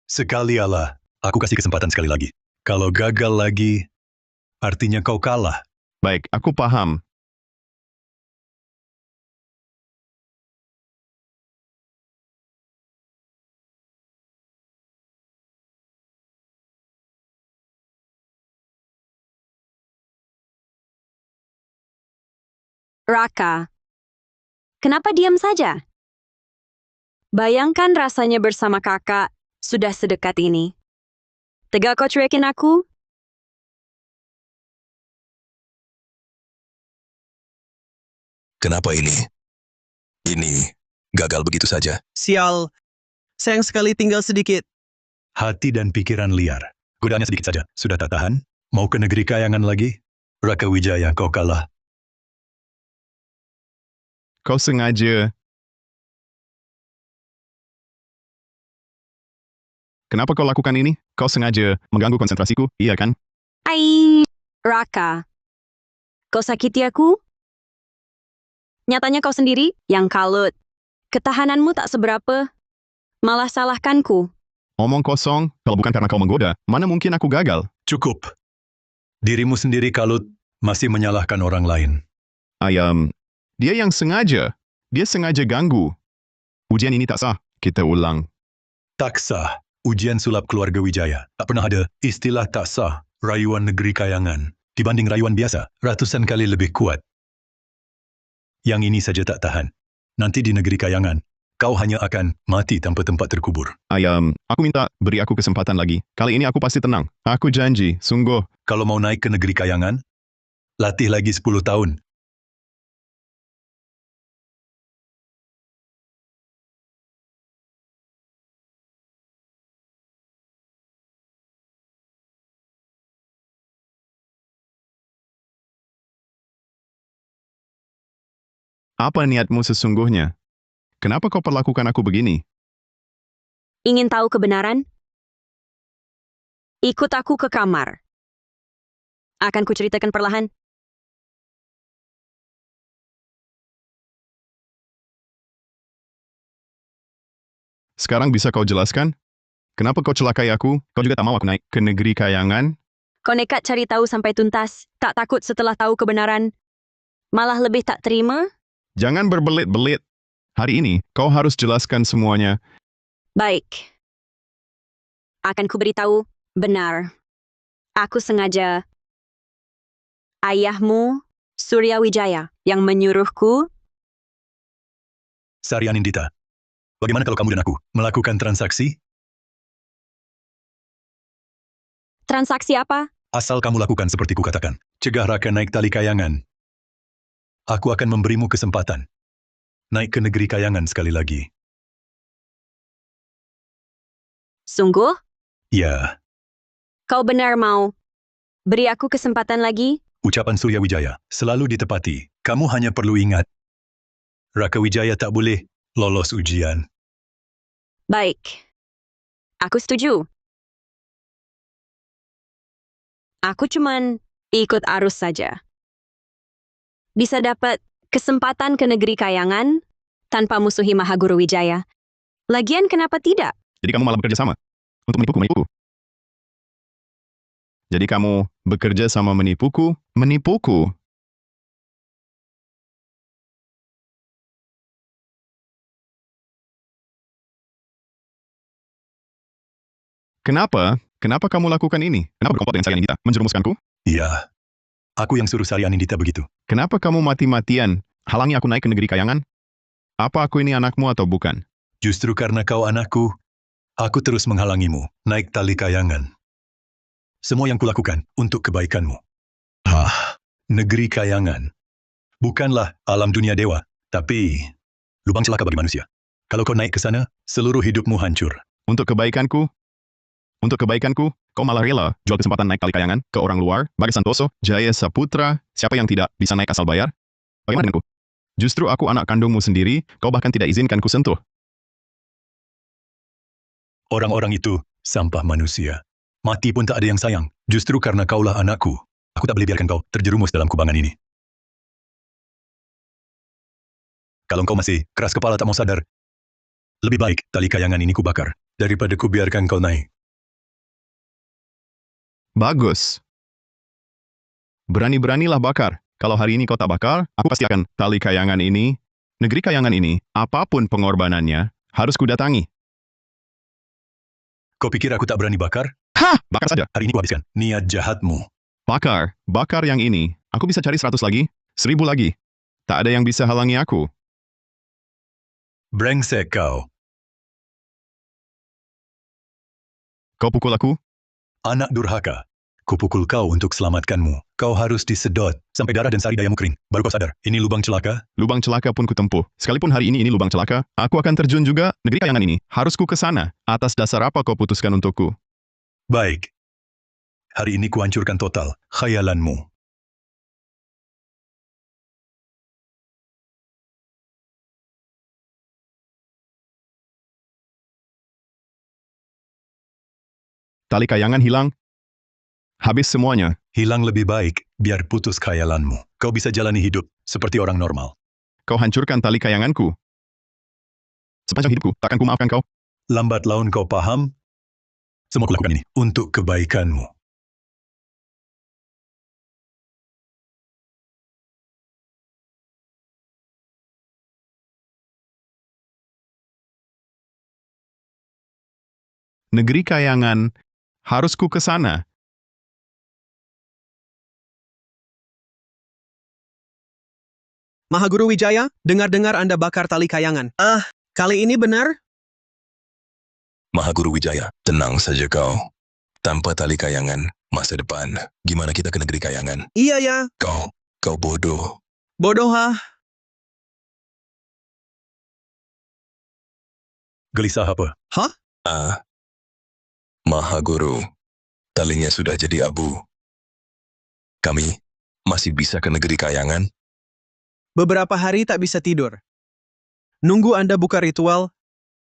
Sekali Allah, aku kasih kesempatan sekali lagi. Kalau gagal lagi, artinya kau kalah. Baik, aku paham. Raka, kenapa diam saja? Bayangkan rasanya bersama kakak sudah sedekat ini. Tegak kau cuekin aku? Kenapa ini? Ini gagal begitu saja. Sial, sayang sekali tinggal sedikit. Hati dan pikiran liar. Godaannya sedikit saja. Sudah tak tahan? Mau ke negeri kayangan lagi? Raka Wijaya, kau kalah. Kau sengaja. Kenapa kau lakukan ini? Kau sengaja mengganggu konsentrasiku, iya kan? Ai, Raka. Kau sakiti aku? Nyatanya kau sendiri yang kalut. Ketahananmu tak seberapa. Malah salahkanku. Omong kosong, kalau bukan karena kau menggoda, mana mungkin aku gagal? Cukup. Dirimu sendiri kalut, masih menyalahkan orang lain. Dia yang sengaja. Dia sengaja ganggu. Ujian ini tak sah. Kita ulang. Tak sah. Ujian sulap keluarga Wijaya. Tak pernah ada istilah tak sah. Rayuan negeri kayangan. Dibanding rayuan biasa, ratusan kali lebih kuat. Yang ini saja tak tahan. Nanti di negeri kayangan, kau hanya akan mati tanpa tempat terkubur. Aku minta beri aku kesempatan lagi. Kali ini aku pasti tenang. Aku janji, sungguh. Kalau mau naik ke negeri kayangan, latih lagi 10 tahun. Apa niatmu sesungguhnya? Kenapa kau perlakukan aku begini? Ingin tahu kebenaran? Ikut aku ke kamar. Akan kuceritakan perlahan. Sekarang bisa kau jelaskan? Kenapa kau celakai aku? Kau juga tak mau aku naik ke negeri kayangan? Kau nekat cari tahu sampai tuntas. Tak takut setelah tahu kebenaran. Malah lebih tak terima? Jangan berbelit-belit. Hari ini, kau harus jelaskan semuanya. Baik. Akan kuberitahu. Benar. Aku sengaja. Ayahmu, Surya Wijaya, yang menyuruhku. Sari Anindita, bagaimana kalau kamu dan aku melakukan transaksi? Transaksi apa? Asal kamu lakukan seperti kukatakan. Cegah Raka naik tali kayangan. Aku akan memberimu kesempatan. Naik ke negeri kayangan sekali lagi. Sungguh? Ya, Kau benar mau beri aku kesempatan lagi? ucapan Surya Wijaya selalu ditepati. Kamu hanya perlu ingat. Raka Wijaya tak boleh lolos ujian. Baik. Aku setuju. Aku cuman ikut arus saja. Bisa dapat kesempatan ke negeri kayangan tanpa musuhi Mahaguru Wijaya. Lagian kenapa tidak? Jadi kamu malah bekerja sama untuk menipuku. Jadi kamu bekerja sama menipuku? Kenapa? Kenapa kamu lakukan ini? Kenapa berkomplot dengan Sari Anindita? Menjerumuskanku? Ya, aku yang suruh Sari Anindita begitu. Kenapa kamu mati-matian halangi aku naik ke negeri kayangan? Apa aku ini anakmu atau bukan? Justru karena kau anakku, aku terus menghalangimu naik tali kayangan. Semua yang kulakukan untuk kebaikanmu. Negeri kayangan. Bukanlah alam dunia dewa, tapi lubang celaka bagi manusia. Kalau kau naik ke sana, seluruh hidupmu hancur. Untuk kebaikanku, kau malah rela jual kesempatan naik tali kayangan ke orang luar, Bagas Santoso, Jaya Saputra, siapa yang tidak bisa naik asal bayar? Bagaimana denganku? Justru aku anak kandungmu sendiri, kau bahkan tidak izinkan ku sentuh. Orang-orang itu sampah manusia. Mati pun tak ada yang sayang. Justru karena kaulah anakku, aku tak boleh biarkan kau terjerumus dalam kubangan ini. Kalau kau masih keras kepala tak mau sadar, lebih baik tali kayangan ini kubakar daripada kubiarkan kau naik. Bagus. Berani-beranilah bakar. Kalau hari ini kau tak bakar, aku pasti akan tali kayangan ini, negeri kayangan ini, apapun pengorbanannya, harus kudatangi. Kau pikir aku tak berani bakar? Hah! Bakar saja. Hari ini kuhabiskan niat jahatmu. Bakar yang ini. Aku bisa cari 100 lagi, 1000 lagi. Tak ada yang bisa halangi aku. Brengsek kau. Kau pukul aku? Anak durhaka. Kupukul kau untuk selamatkanmu. Kau harus disedot sampai darah dan sari dayamu kering. Baru kau sadar, ini lubang celaka. Lubang celaka pun kutempuh. Sekalipun hari ini lubang celaka, aku akan terjun juga. Negeri kayangan ini, harus ku ke sana. Atas dasar apa kau putuskan untukku? Baik. Hari ini kuhancurkan total khayalanmu. Tali kayangan hilang. Habis semuanya. Hilang lebih baik, biar putus khayalanmu. Kau bisa jalani hidup seperti orang normal. Kau hancurkan tali kayanganku. Sepanjang hidupku, takkan ku maafkan kau. Lambat laun kau paham? Semua kulakukan ini untuk kebaikanmu. Negeri kayangan, harus ku ke sana. Mahaguru Wijaya, dengar-dengar Anda bakar tali kayangan. Kali ini benar? Mahaguru Wijaya, tenang saja kau. Tanpa tali kayangan, masa depan, gimana kita ke negeri kayangan? Iya ya, Kau bodoh. bodoh ha. Gelisah apa? Mahaguru, talinya sudah jadi abu. Kami masih bisa ke negeri kayangan? Beberapa hari tak bisa tidur. nunggu Anda buka ritual.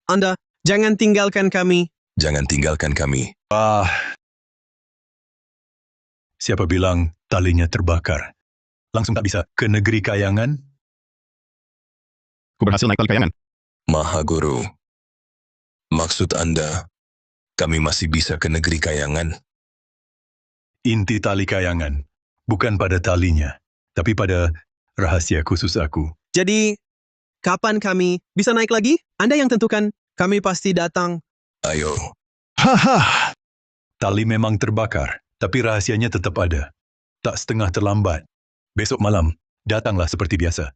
Anda, jangan tinggalkan kami. Jangan tinggalkan kami. Siapa bilang talinya terbakar? Langsung tak bisa ke negeri kayangan? Ku berhasil naik tali kayangan. Maha Guru, maksud Anda, kami masih bisa ke negeri kayangan? Inti tali kayangan, bukan pada talinya, tapi pada rahasia khusus aku. Jadi, kapan kami bisa naik lagi? Anda yang tentukan. Kami pasti datang. Ayo, Haha! Tali memang terbakar, tapi rahasianya tetap ada. Tak setengah terlambat. Besok malam, datanglah seperti biasa.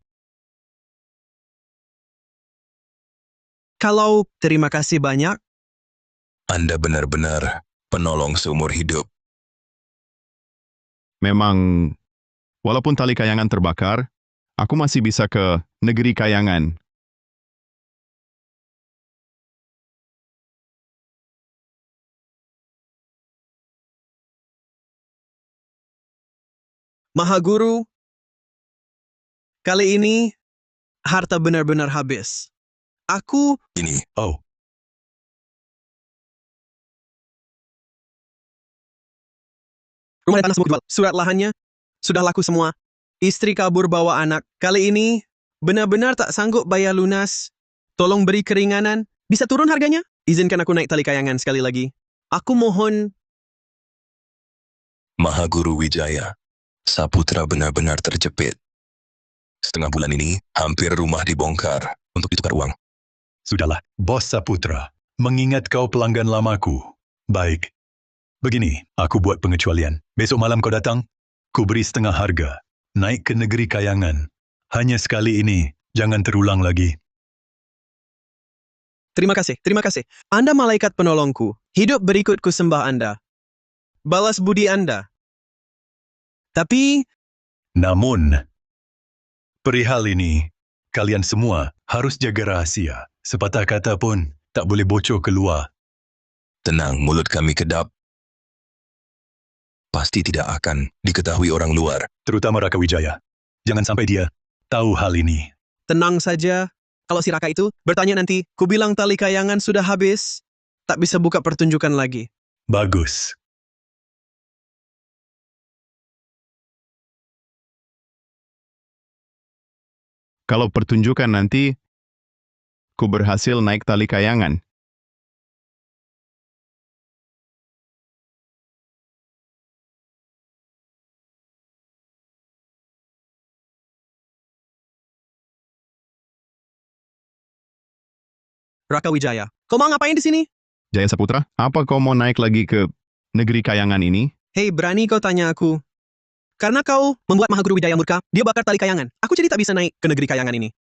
Kalau terima kasih banyak, Anda benar-benar penolong seumur hidup. Memang, walaupun tali kayangan terbakar, aku masih bisa ke negeri kayangan. Maha Guru, kali ini harta benar-benar habis. Aku Ini, Oh, rumah dan tanah semua dijual. Surat lahannya sudah laku semua. Istri kabur bawa anak. Kali ini benar-benar tak sanggup bayar lunas. Tolong beri keringanan. Bisa turun harganya? Izinkan aku naik tali kayangan sekali lagi. Aku mohon. Maha Guru Wijaya, Saputra benar-benar terjepit. Setengah bulan ini, hampir rumah dibongkar untuk ditukar uang. sudahlah, Bos Saputra. Mengingat kau pelanggan lamaku. Baik. Begini, aku buat pengecualian. Besok malam kau datang, ku beri setengah harga. Naik ke negeri kayangan. Hanya sekali ini, jangan terulang lagi. Terima kasih, terima kasih. Anda malaikat penolongku. Hidup berikutku sembah Anda. Balas budi Anda. Tapi, Namun, perihal ini, kalian semua harus jaga rahasia. Sepatah kata pun tak boleh bocor keluar. Tenang, mulut kami kedap. Pasti tidak akan diketahui orang luar. Terutama Raka Wijaya. Jangan sampai dia tahu hal ini. tenang saja. Kalau si Raka itu bertanya nanti, ku bilang tali kayangan sudah habis. Tak bisa buka pertunjukan lagi. Bagus. Kalau pertunjukan nanti, ku berhasil naik tali kayangan. Raka Wijaya, kau mau ngapain di sini? Jaya Saputra, apa kau mau naik lagi ke negeri kayangan ini? Hei, berani kau tanya aku. Karena kau membuat Mahaguru Wijaya murka, dia bakar tali kayangan. Aku jadi tak bisa naik ke negeri kayangan ini.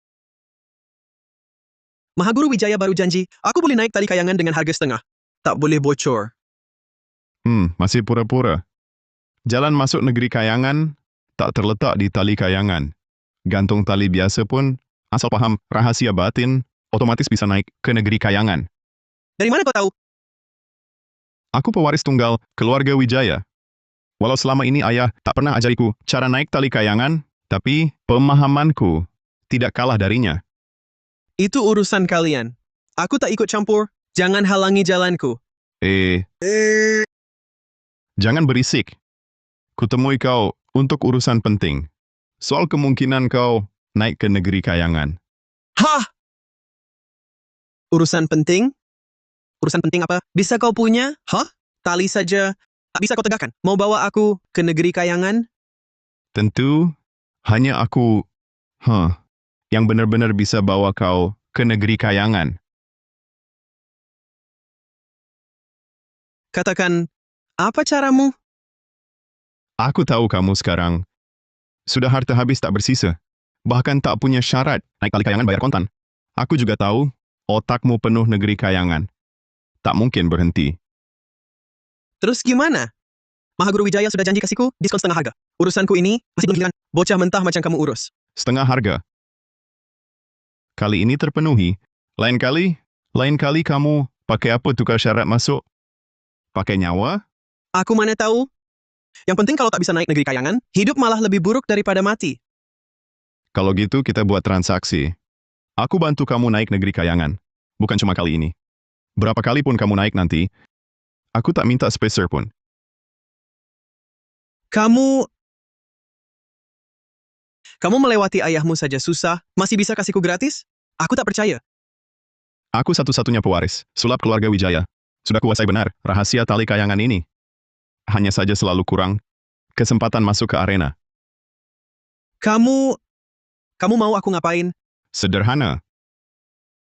Mahaguru Wijaya baru janji, aku boleh naik tali kayangan dengan harga setengah. Tak boleh bocor. Masih pura-pura. Jalan masuk negeri kayangan tak terletak di tali kayangan. Gantung tali biasa pun, asal paham rahasia batin, otomatis bisa naik ke negeri kayangan. Dari mana kau tahu? Aku pewaris tunggal keluarga Wijaya. Walau selama ini ayah tak pernah ajariku cara naik tali kayangan, tapi pemahamanku tidak kalah darinya. Itu urusan kalian. Aku tak ikut campur. Jangan halangi jalanku. Jangan berisik. Kutemui kau untuk urusan penting. Soal kemungkinan kau naik ke negeri kayangan. Hah! Urusan penting? Urusan penting apa? Bisa kau punya? Hah? Tali saja. Tak bisa kau tegakkan. Mau bawa aku ke negeri kayangan? Tentu, hanya aku yang benar-benar bisa bawa kau ke negeri kayangan. Katakan, apa caramu? Aku tahu kamu sekarang sudah harta habis tak bersisa. Bahkan tak punya syarat naik tali kayangan bayar kontan. Aku juga tahu otakmu penuh negeri kayangan. Tak mungkin berhenti. Terus gimana? Mahaguru Wijaya sudah janji kasihku diskon setengah harga. Urusanku ini masih belum hilang. Bocah mentah macam kamu urus. Setengah harga. Kali ini terpenuhi. Lain kali kamu pakai apa tukar syarat masuk? Pakai nyawa? Aku mana tahu? Yang penting kalau tak bisa naik negeri kayangan, hidup malah lebih buruk daripada mati. Kalau gitu kita buat transaksi. Aku bantu kamu naik negeri kayangan. Bukan cuma kali ini. Berapa kali pun kamu naik nanti, aku tak minta spacer pun. Kamu melewati ayahmu saja susah, masih bisa kasihku gratis? Aku tak percaya. Aku satu-satunya pewaris, sulap keluarga Wijaya. Sudah kuasai benar rahasia tali kayangan ini. Hanya saja selalu kurang kesempatan masuk ke arena. Kamu mau aku ngapain? Sederhana.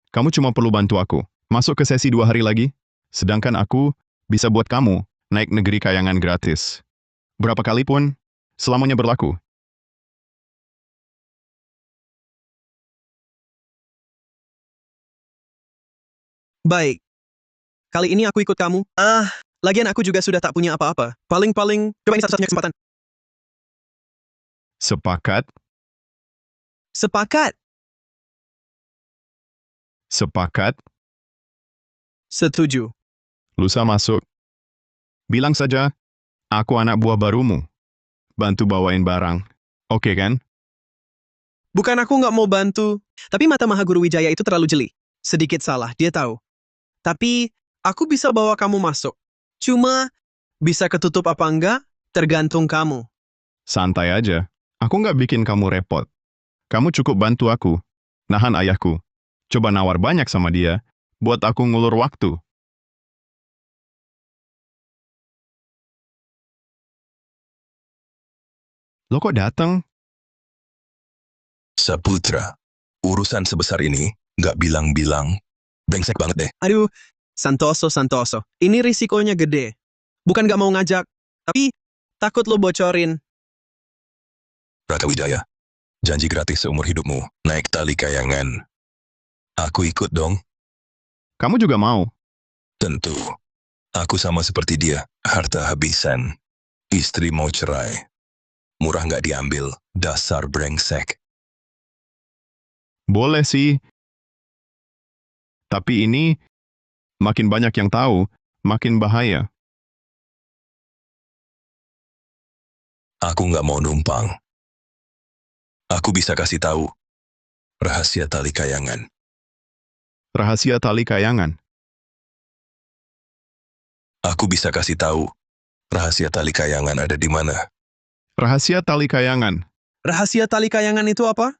Kamu cuma perlu bantu aku. Masuk ke sesi 2 hari lagi, sedangkan aku bisa buat kamu naik negeri kayangan gratis. Berapa kali pun, selamanya berlaku. Baik. Kali ini aku ikut kamu. Lagian aku juga sudah tak punya apa-apa. Paling-paling, coba ini satu-satunya kesempatan. Sepakat? Sepakat. Sepakat? Setuju. Lusa masuk. Bilang saja, aku anak buah barumu. Bantu bawain barang. Oke kan? Bukan aku nggak mau bantu, tapi mata Mahaguru Wijaya itu terlalu jeli. Sedikit salah, dia tahu. Tapi, aku bisa bawa kamu masuk. Cuma, bisa ketutup apa enggak, tergantung kamu. Santai aja. Aku nggak bikin kamu repot. Kamu cukup bantu aku. Nahan ayahku. Coba nawar banyak sama dia, buat aku ngulur waktu. Lo kok datang? Saputra, urusan sebesar ini nggak bilang-bilang. Brengsek banget deh. Aduh, Santoso. Ini risikonya gede. Bukan nggak mau ngajak, tapi takut lo bocorin. Raka Wijaya, janji gratis seumur hidupmu, naik tali kayangan. Aku ikut dong, Kamu juga mau? tentu. Aku sama seperti dia, harta habisan. Istri mau cerai. Murah nggak diambil, dasar brengsek. Boleh sih. Tapi ini, makin banyak yang tahu, makin bahaya. Aku nggak mau numpang. Aku bisa kasih tahu rahasia tali kayangan. Rahasia tali kayangan. Aku bisa kasih tahu rahasia tali kayangan ada di mana. Rahasia tali kayangan. Rahasia tali kayangan itu apa?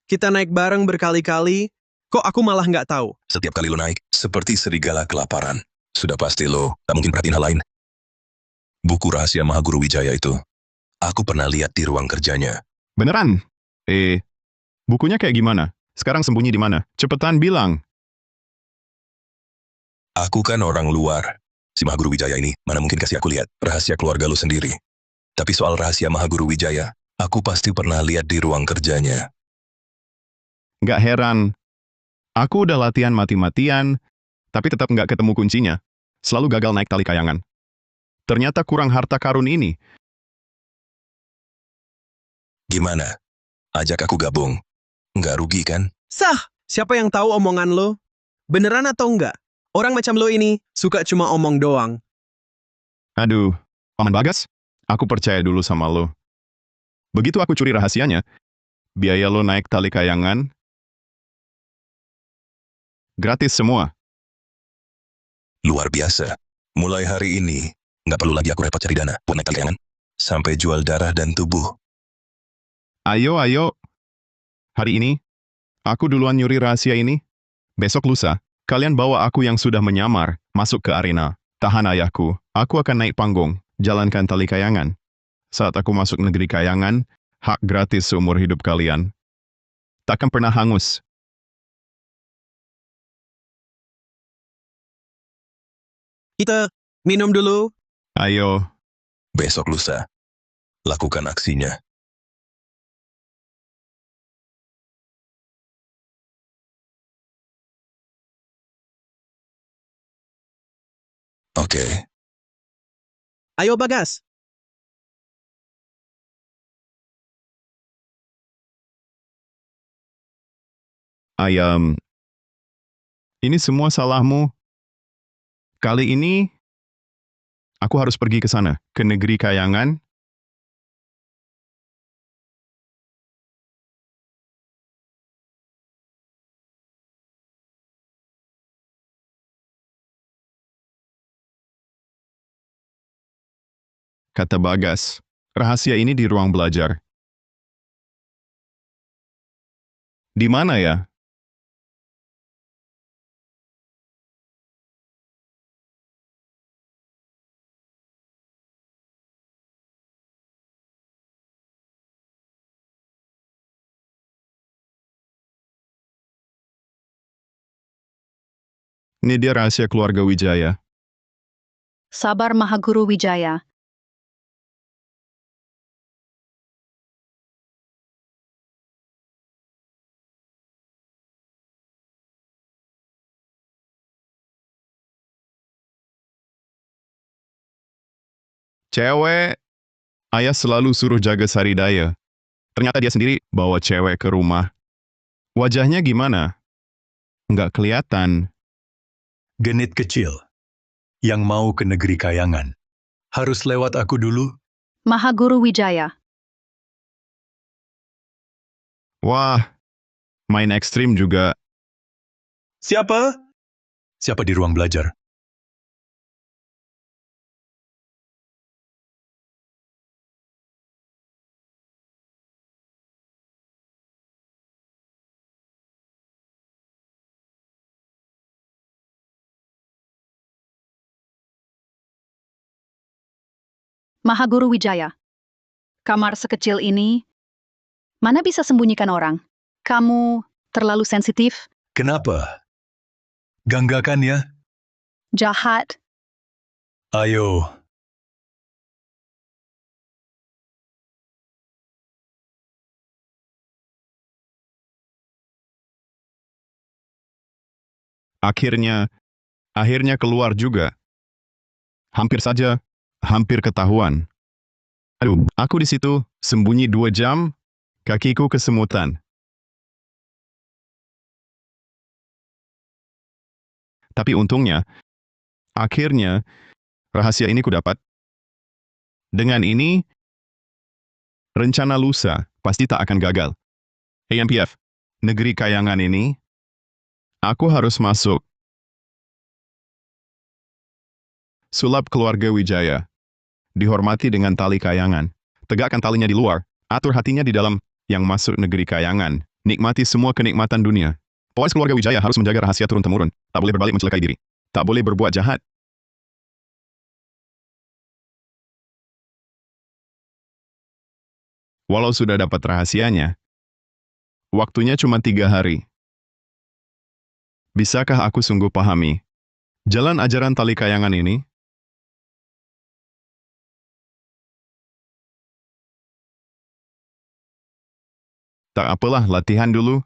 Kita naik bareng berkali-kali, kok aku malah nggak tahu? Setiap kali lo naik, seperti serigala kelaparan. Sudah pasti lo tak mungkin perhatiin hal lain. Buku rahasia Mahaguru Wijaya itu, aku pernah lihat di ruang kerjanya. Beneran? Bukunya kayak gimana? Sekarang sembunyi di mana? Cepetan bilang. Aku kan orang luar. Si Mahaguru Wijaya ini, mana mungkin kasih aku lihat rahasia keluarga lo sendiri. Tapi soal rahasia Mahaguru Wijaya, aku pasti pernah lihat di ruang kerjanya. Nggak heran. Aku udah latihan mati-matian, tapi tetap nggak ketemu kuncinya. Selalu gagal naik tali kayangan. Ternyata kurang harta karun ini. Gimana? Ajak aku gabung. Nggak rugi kan? Sah, siapa yang tahu omongan lo? Beneran atau enggak? Orang macam lo ini suka cuma omong doang. Aduh, Paman Bagas, aku percaya dulu sama lo. Begitu aku curi rahasianya, biaya lo naik tali kayangan, gratis semua. Luar biasa. Mulai hari ini, nggak perlu lagi aku repot cari dana buat naik tali kayangan. Sampai jual darah dan tubuh. Ayo. Hari ini, aku duluan nyuri rahasia ini. Besok lusa, kalian bawa aku yang sudah menyamar, masuk ke arena. Tahan ayahku, aku akan naik panggung, jalankan tali kayangan. Saat aku masuk negeri kayangan, hak gratis seumur hidup kalian. Takkan pernah hangus. Kita minum dulu. Ayo, Besok lusa, lakukan aksinya. Oke. Ayo Bagas. ayam. Ini semua salahmu. Kali ini, aku harus pergi ke sana, ke negeri kayangan. kata Bagas. Rahasia ini di ruang belajar. Di mana ya? Ini dia rahasia keluarga Wijaya. Sabar Mahaguru Wijaya. Cewek, ayah selalu suruh jaga Saridaya. Ternyata dia sendiri bawa cewek ke rumah. Wajahnya gimana? Nggak kelihatan. Genit kecil yang mau ke negeri kayangan. Harus lewat aku dulu? Mahaguru Wijaya. Wah, main ekstrim juga. Siapa? Siapa di ruang belajar? Mahaguru Wijaya. Kamar sekecil ini, mana bisa sembunyikan orang? Kamu terlalu sensitif, Kenapa? Ganggakan ya? jahat, Ayo, Akhirnya keluar juga. Hampir saja, hampir ketahuan. Aduh, aku di situ, sembunyi 2 jam, kakiku kesemutan. Tapi untungnya, akhirnya, rahasia ini kudapat. Dengan ini, rencana lusa pasti tak akan gagal. AMPF, negeri kayangan ini, aku harus masuk. Sulap keluarga Wijaya. Dihormati dengan tali kayangan. Tegakkan talinya di luar, atur hatinya di dalam, yang masuk negeri kayangan. Nikmati semua kenikmatan dunia. Pewaris keluarga Wijaya harus menjaga rahasia turun-temurun. Tak boleh berbalik mencelakai diri. Tak boleh berbuat jahat. Walau sudah dapat rahasianya, waktunya cuma 3 hari. Bisakah aku sungguh pahami jalan ajaran tali kayangan ini? Tak apalah, latihan dulu.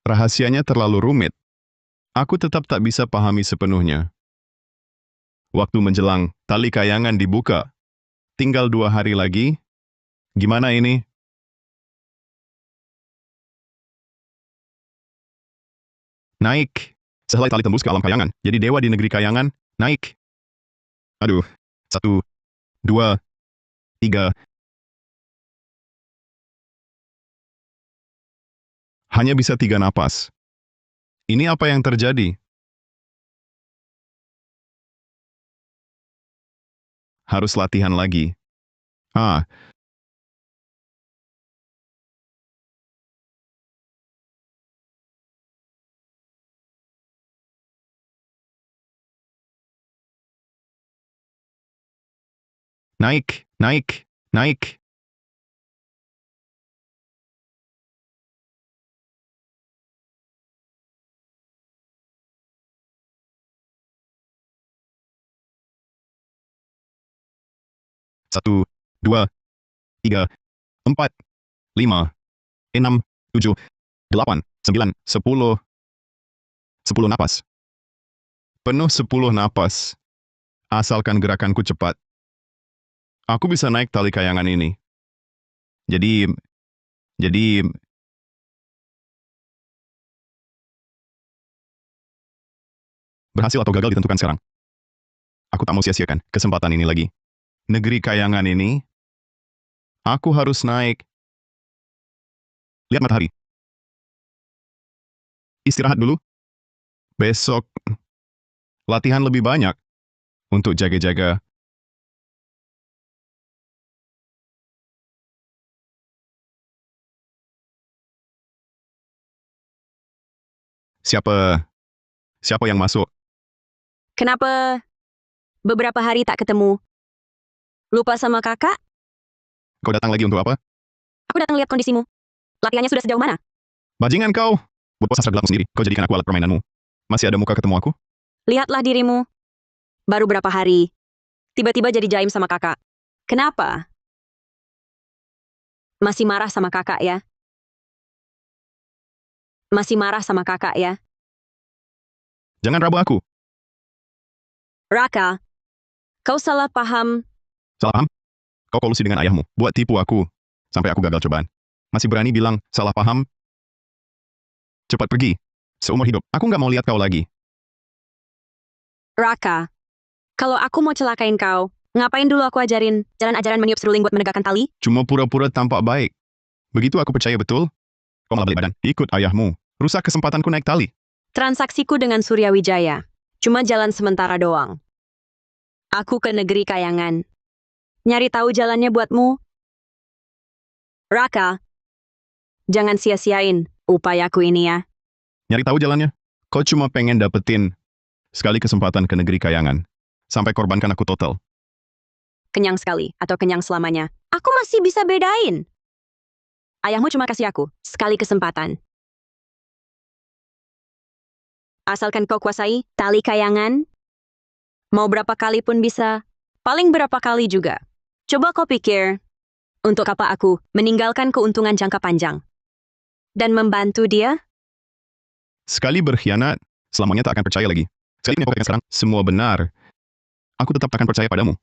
Rahasianya terlalu rumit. Aku tetap tak bisa pahami sepenuhnya. Waktu menjelang, tali kayangan dibuka. Tinggal 2 hari lagi. Gimana ini? Naik. Sehelai tali tembus ke alam kayangan. Jadi dewa di negeri kayangan, naik. Aduh. 1, 2, 3. Hanya bisa 3 napas. Ini apa yang terjadi? Harus latihan lagi. Ah, naik, naik, naik. Satu, 2, 3, 4, 5, 6, 7, 8, 9, 10. 10 napas. Penuh 10 napas. Asalkan gerakanku cepat. Aku bisa naik tali kayangan ini. Jadi, berhasil atau gagal ditentukan sekarang. Aku tak mau sia-siakan kesempatan ini lagi. Negeri kayangan ini, aku harus naik. Lihat matahari. Istirahat dulu. Besok, latihan lebih banyak. untuk jaga-jaga. Siapa yang masuk? Kenapa beberapa hari tak ketemu? Lupa sama kakak? Kau datang lagi untuk apa? Aku datang lihat kondisimu. Latihannya sudah sejauh mana? Bajingan kau! Buat sastra gelapmu sendiri, kau jadikan aku alat permainanmu. Masih ada muka ketemu aku? Lihatlah dirimu. Baru berapa hari, tiba-tiba jadi jaim sama kakak. Kenapa? Masih marah sama kakak ya? Masih marah sama kakak ya? Jangan rabu aku. Raka, kau salah paham. Salah paham? Kau kolusi dengan ayahmu, buat tipu aku. Sampai aku gagal cobaan. Masih berani bilang, salah paham? Cepat pergi. Seumur hidup, aku nggak mau lihat kau lagi. Raka, kalau aku mau celakain kau, ngapain dulu aku ajarin jalan ajaran meniup seruling buat menegakkan tali? Cuma pura-pura tampak baik. Begitu aku percaya betul? Kau malah balik badan. Ikut ayahmu. Rusak kesempatanku naik tali. Transaksiku dengan Surya Wijaya cuma jalan sementara doang. Aku ke negeri kayangan. Nyari tahu jalannya buatmu. Raka, jangan sia-siain upayaku ini ya. Nyari tahu jalannya? Kau cuma pengen dapetin sekali kesempatan ke negeri kayangan. Sampai korbankan aku total. Kenyang sekali atau kenyang selamanya. Aku masih bisa bedain. Ayahmu cuma kasih aku sekali kesempatan. Asalkan kau kuasai tali kayangan, mau berapa kali pun bisa, paling berapa kali juga. Coba kau pikir, untuk apa aku meninggalkan keuntungan jangka panjang dan membantu dia? Sekali berkhianat, selamanya tak akan percaya lagi. Sekali punya sekarang, semua benar. Aku tetap tak akan percaya padamu.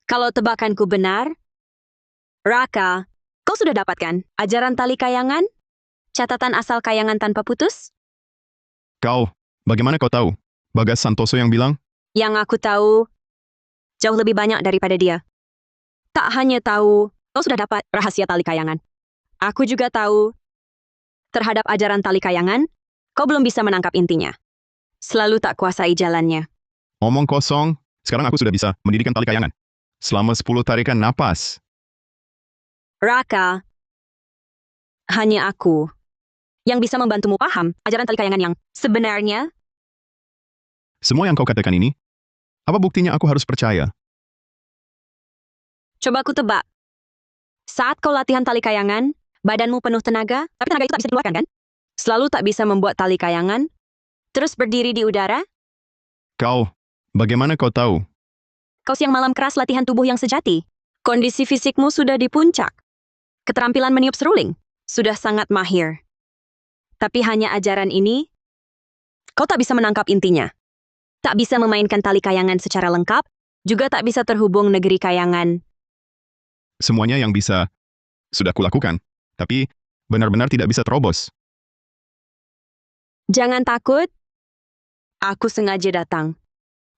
Kalau tebakanku benar, Raka, kau sudah dapatkan ajaran tali kayangan? Catatan asal kayangan tanpa putus? Kau, bagaimana kau tahu? Bagas Santoso yang bilang, Yang aku tahu, jauh lebih banyak daripada dia. Tak hanya tahu, kau sudah dapat rahasia tali kayangan. Aku juga tahu, terhadap ajaran tali kayangan, kau belum bisa menangkap intinya. Selalu tak kuasai jalannya. omong kosong, sekarang aku sudah bisa mendirikan tali kayangan. Selama 10 tarikan napas. Raka, hanya aku yang bisa membantumu paham ajaran tali kayangan yang sebenarnya. Semua yang kau katakan ini, apa buktinya aku harus percaya? Coba aku tebak. Saat kau latihan tali kayangan, badanmu penuh tenaga, tapi tenaga itu tak bisa dikeluarkan kan? Selalu tak bisa membuat tali kayangan, terus berdiri di udara. Kau, bagaimana kau tahu? Kau siang malam keras latihan tubuh yang sejati. Kondisi fisikmu sudah di puncak. Keterampilan meniup seruling sudah sangat mahir. Tapi hanya ajaran ini, kau tak bisa menangkap intinya. Tak bisa memainkan tali kayangan secara lengkap, juga tak bisa terhubung negeri kayangan. Semuanya yang bisa, sudah kulakukan. Tapi, benar-benar tidak bisa terobos. Jangan takut. Aku sengaja datang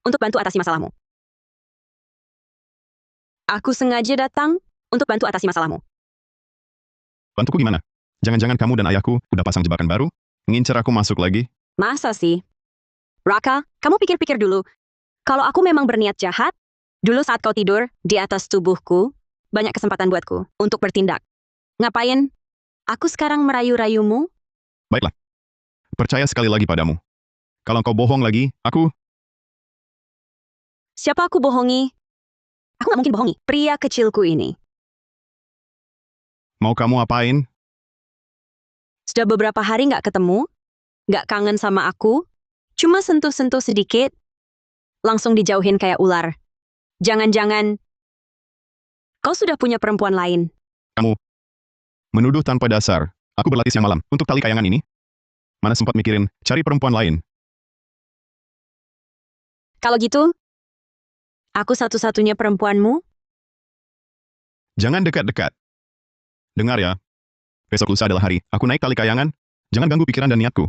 untuk bantu atasi masalahmu. Aku sengaja datang untuk bantu atasi masalahmu. Bantuku gimana? Jangan-jangan kamu dan ayahku udah pasang jebakan baru? Ngincer aku masuk lagi? Masa sih? Raka, kamu pikir-pikir dulu. Kalau aku memang berniat jahat, dulu saat kau tidur di atas tubuhku, banyak kesempatan buatku untuk bertindak. Ngapain? Aku sekarang merayu-rayumu? Baiklah. Percaya sekali lagi padamu. Kalau kau bohong lagi, aku... Siapa aku bohongi? Aku gak mungkin bohongi pria kecilku ini. Mau kamu apain? Sudah beberapa hari gak ketemu, gak kangen sama aku, cuma sentuh-sentuh sedikit, langsung dijauhin kayak ular. Jangan-jangan, kau sudah punya perempuan lain. Kamu menuduh tanpa dasar. Aku berlatih siang malam untuk tali kayangan ini. Mana sempat mikirin cari perempuan lain. Kalau gitu, aku satu-satunya perempuanmu? Jangan dekat-dekat. Dengar ya. Besok lusa adalah hari aku naik tali kayangan. Jangan ganggu pikiran dan niatku.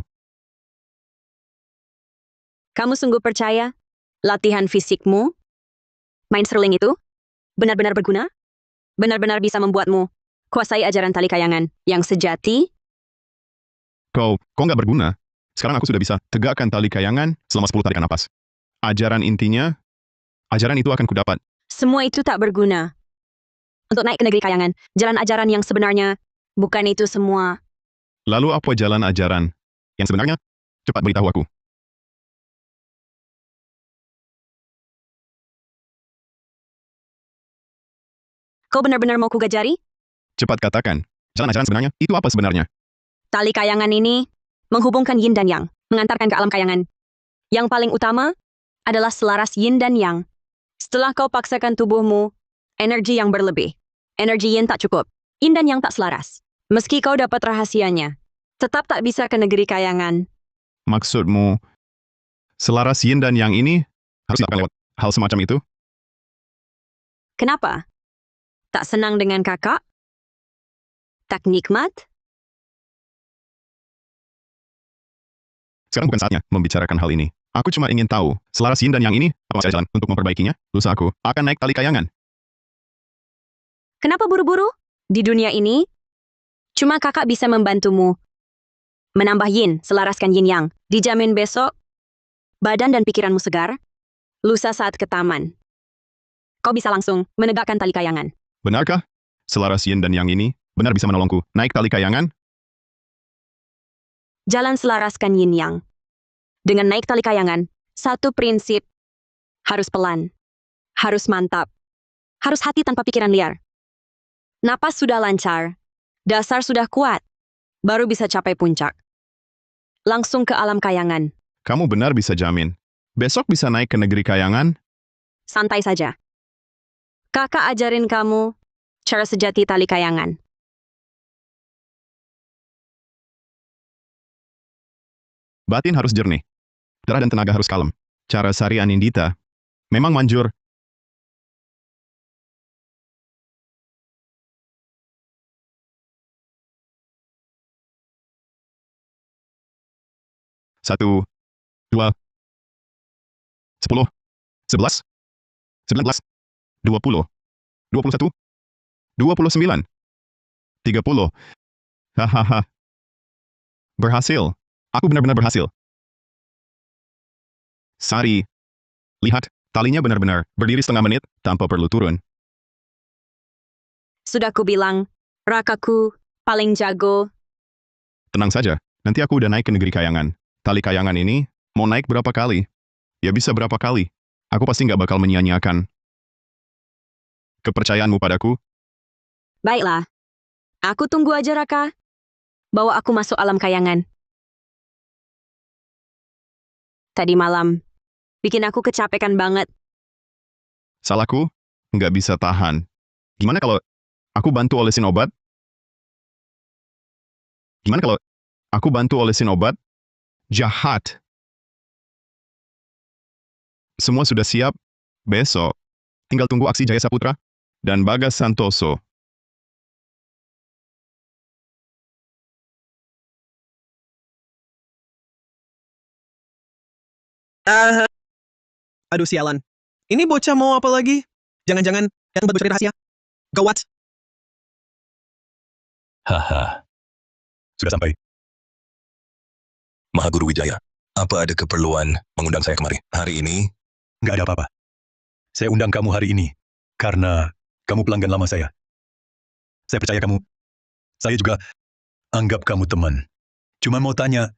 Kamu sungguh percaya latihan fisikmu, main seruling itu, benar-benar berguna? Benar-benar bisa membuatmu kuasai ajaran tali kayangan yang sejati? Kau nggak berguna. Sekarang aku sudah bisa tegakkan tali kayangan selama 10 tarikan napas. Ajaran intinya, ajaran itu akan kudapat. Semua itu tak berguna. Untuk naik ke negeri kayangan, jalan ajaran yang sebenarnya, bukan itu semua. Lalu apa jalan ajaran yang sebenarnya? Cepat beritahu aku. Kau benar-benar mau kugajari? Cepat katakan. Jalan ajaran sebenarnya, itu apa sebenarnya? Tali kayangan ini menghubungkan yin dan yang, mengantarkan ke alam kayangan. Yang paling utama adalah selaras yin dan yang. Setelah kau paksakan tubuhmu, energi yang berlebih. Energi yin tak cukup. Yin dan yang tak selaras. Meski kau dapat rahasianya, tetap tak bisa ke negeri kayangan. Maksudmu, selaras yin dan yang ini harus dilakukan lewat hal semacam itu? Kenapa? Tak senang dengan kakak? Tak nikmat? Sekarang bukan saatnya membicarakan hal ini. Aku cuma ingin tahu, selaras yin dan yang ini, apa masih ada jalan untuk memperbaikinya? Lusa aku akan naik tali kayangan. Kenapa buru-buru? Di dunia ini, cuma kakak bisa membantumu. Menambah yin, selaraskan yin yang. Dijamin besok, badan dan pikiranmu segar. Lusa saat ke taman. Kau bisa langsung menegakkan tali kayangan. Benarkah? Selaras yin dan yang ini benar bisa menolongku naik tali kayangan? Jalan selaraskan yin yang. Dengan naik tali kayangan, satu prinsip. Harus pelan. Harus mantap. Harus hati tanpa pikiran liar. Napas sudah lancar. Dasar sudah kuat. Baru bisa capai puncak. Langsung ke alam kayangan. Kamu benar bisa jamin. Besok bisa naik ke negeri kayangan? Santai saja. Kakak ajarin kamu cara sejati tali kayangan. Batin harus jernih. Darah dan tenaga harus kalem. Cara Sari Anindita memang manjur. Satu, 2, 10, 11, 19, 20, 21, 29, 30. Hahaha. Berhasil. Aku benar-benar berhasil. Sari, lihat, talinya benar-benar berdiri setengah menit tanpa perlu turun. Sudah kubilang, Rakaku paling jago. Tenang saja, nanti aku udah naik ke negeri kayangan. Tali kayangan ini mau naik berapa kali? Ya bisa berapa kali. Aku pasti nggak bakal menyia-nyiakan kepercayaanmu padaku. Baiklah. Aku tunggu aja, Raka. Bawa aku masuk alam kayangan. Tadi malam, bikin aku kecapekan banget. Salahku? Nggak bisa tahan. Gimana kalau aku bantu olesin obat? Gimana kalau aku bantu olesin obat? Jahat. Semua sudah siap. Besok, tinggal tunggu aksi Jaya Saputra dan Bagas Santoso. Aduh sialan. Ini bocah mau apa lagi? Jangan-jangan datang buat bocorin rahasia. Gawat. Haha. Sudah sampai. Mahaguru Wijaya, apa ada keperluan mengundang saya kemari hari ini? Nggak ada apa-apa. Saya undang kamu hari ini karena kamu pelanggan lama saya. Saya percaya kamu. Saya juga anggap kamu teman. Cuma mau tanya,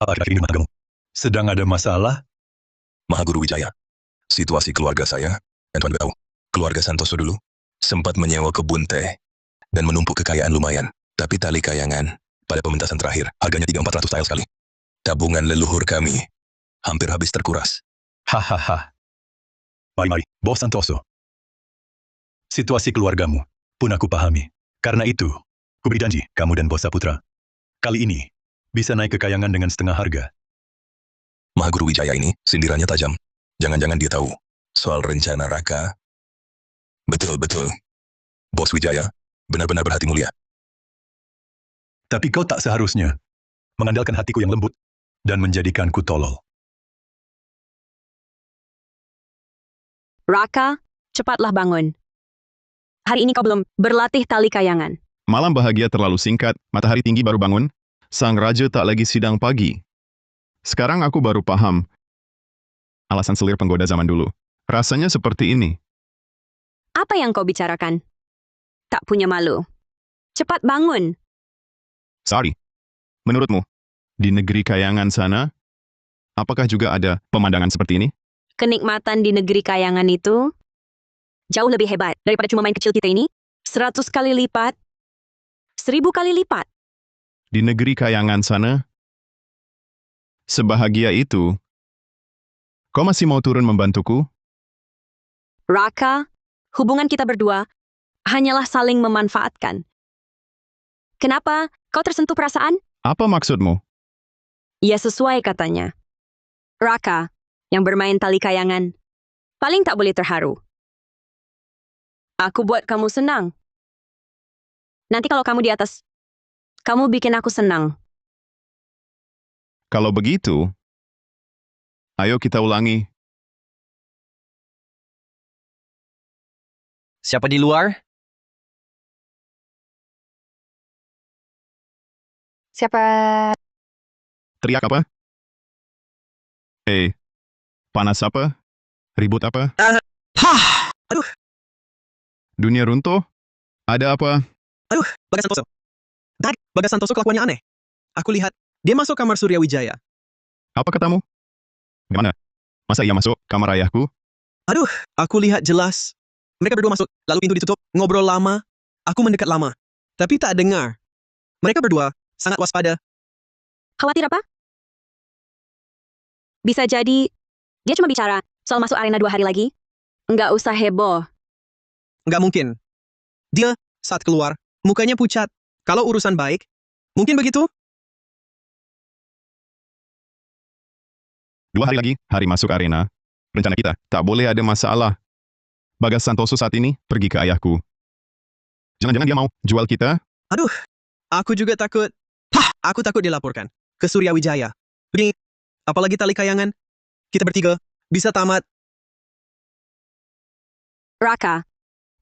apa akhir-akhir ini mata kamu? Sedang ada masalah? Mahaguru Wijaya, situasi keluarga saya, dan Tuan tahu, keluarga Santoso dulu, sempat menyewa kebun teh dan menumpuk kekayaan lumayan. Tapi tali kayangan, pada pementasan terakhir, harganya 300-400 tael sekali. Tabungan leluhur kami hampir habis terkuras. Hahaha. Mari, Bos Santoso. Situasi keluargamu pun aku pahami. Karena itu, ku beri janji kamu dan Bos Saputra. Kali ini, bisa naik ke kayangan dengan setengah harga. Mahaguru Wijaya ini, sindirannya tajam. Jangan-jangan dia tahu soal rencana Raka. Betul-betul. Bos Wijaya, benar-benar berhati mulia. Tapi kau tak seharusnya mengandalkan hatiku yang lembut dan menjadikanku tolol. Raka, cepatlah bangun. Hari ini kau belum berlatih tali kayangan. Malam bahagia terlalu singkat, matahari tinggi baru bangun. Sang raja tak lagi sidang pagi. Sekarang aku baru paham alasan selir penggoda zaman dulu. Rasanya seperti ini. Apa yang kau bicarakan? Tak punya malu. Cepat bangun. Sorry. Menurutmu, di negeri kayangan sana, apakah juga ada pemandangan seperti ini? Kenikmatan di negeri kayangan itu jauh lebih hebat daripada cuma main kecil kita ini. 100 kali lipat. 1000 kali lipat. Di negeri kayangan sana, sebahagia itu, kau masih mau turun membantuku? Raka, hubungan kita berdua hanyalah saling memanfaatkan. Kenapa kau tersentuh perasaan? Apa maksudmu? Ya sesuai katanya. Raka, yang bermain tali kayangan, paling tak boleh terharu. Aku buat kamu senang. Nanti kalau kamu di atas, kamu bikin aku senang. Kalau begitu, ayo kita ulangi. Siapa di luar? Siapa? Teriak apa? Panas apa? Ribut apa? Hah! Dunia runtuh? Ada apa? Bagas Santoso. Bagas Santoso kelakuannya aneh. Aku lihat, dia masuk kamar Surya Wijaya. Apa katamu? Gimana? Masa ia masuk kamar ayahku? Aku lihat jelas. Mereka berdua masuk, lalu pintu ditutup, ngobrol lama. Aku mendekat lama. Tapi tak dengar. Mereka berdua sangat waspada. Khawatir apa? Bisa jadi, dia cuma bicara soal masuk arena 2 hari lagi. Nggak usah heboh. Nggak mungkin. Dia, saat keluar, mukanya pucat. Kalau urusan baik, mungkin begitu? 2 hari lagi, hari masuk arena. Rencana kita, tak boleh ada masalah. Bagas Santoso saat ini pergi ke ayahku. Jangan-jangan dia mau jual kita? Aku juga takut. Aku takut dilaporkan ke Surya Wijaya. Begini, apalagi tali kayangan. Kita bertiga bisa tamat. Raka,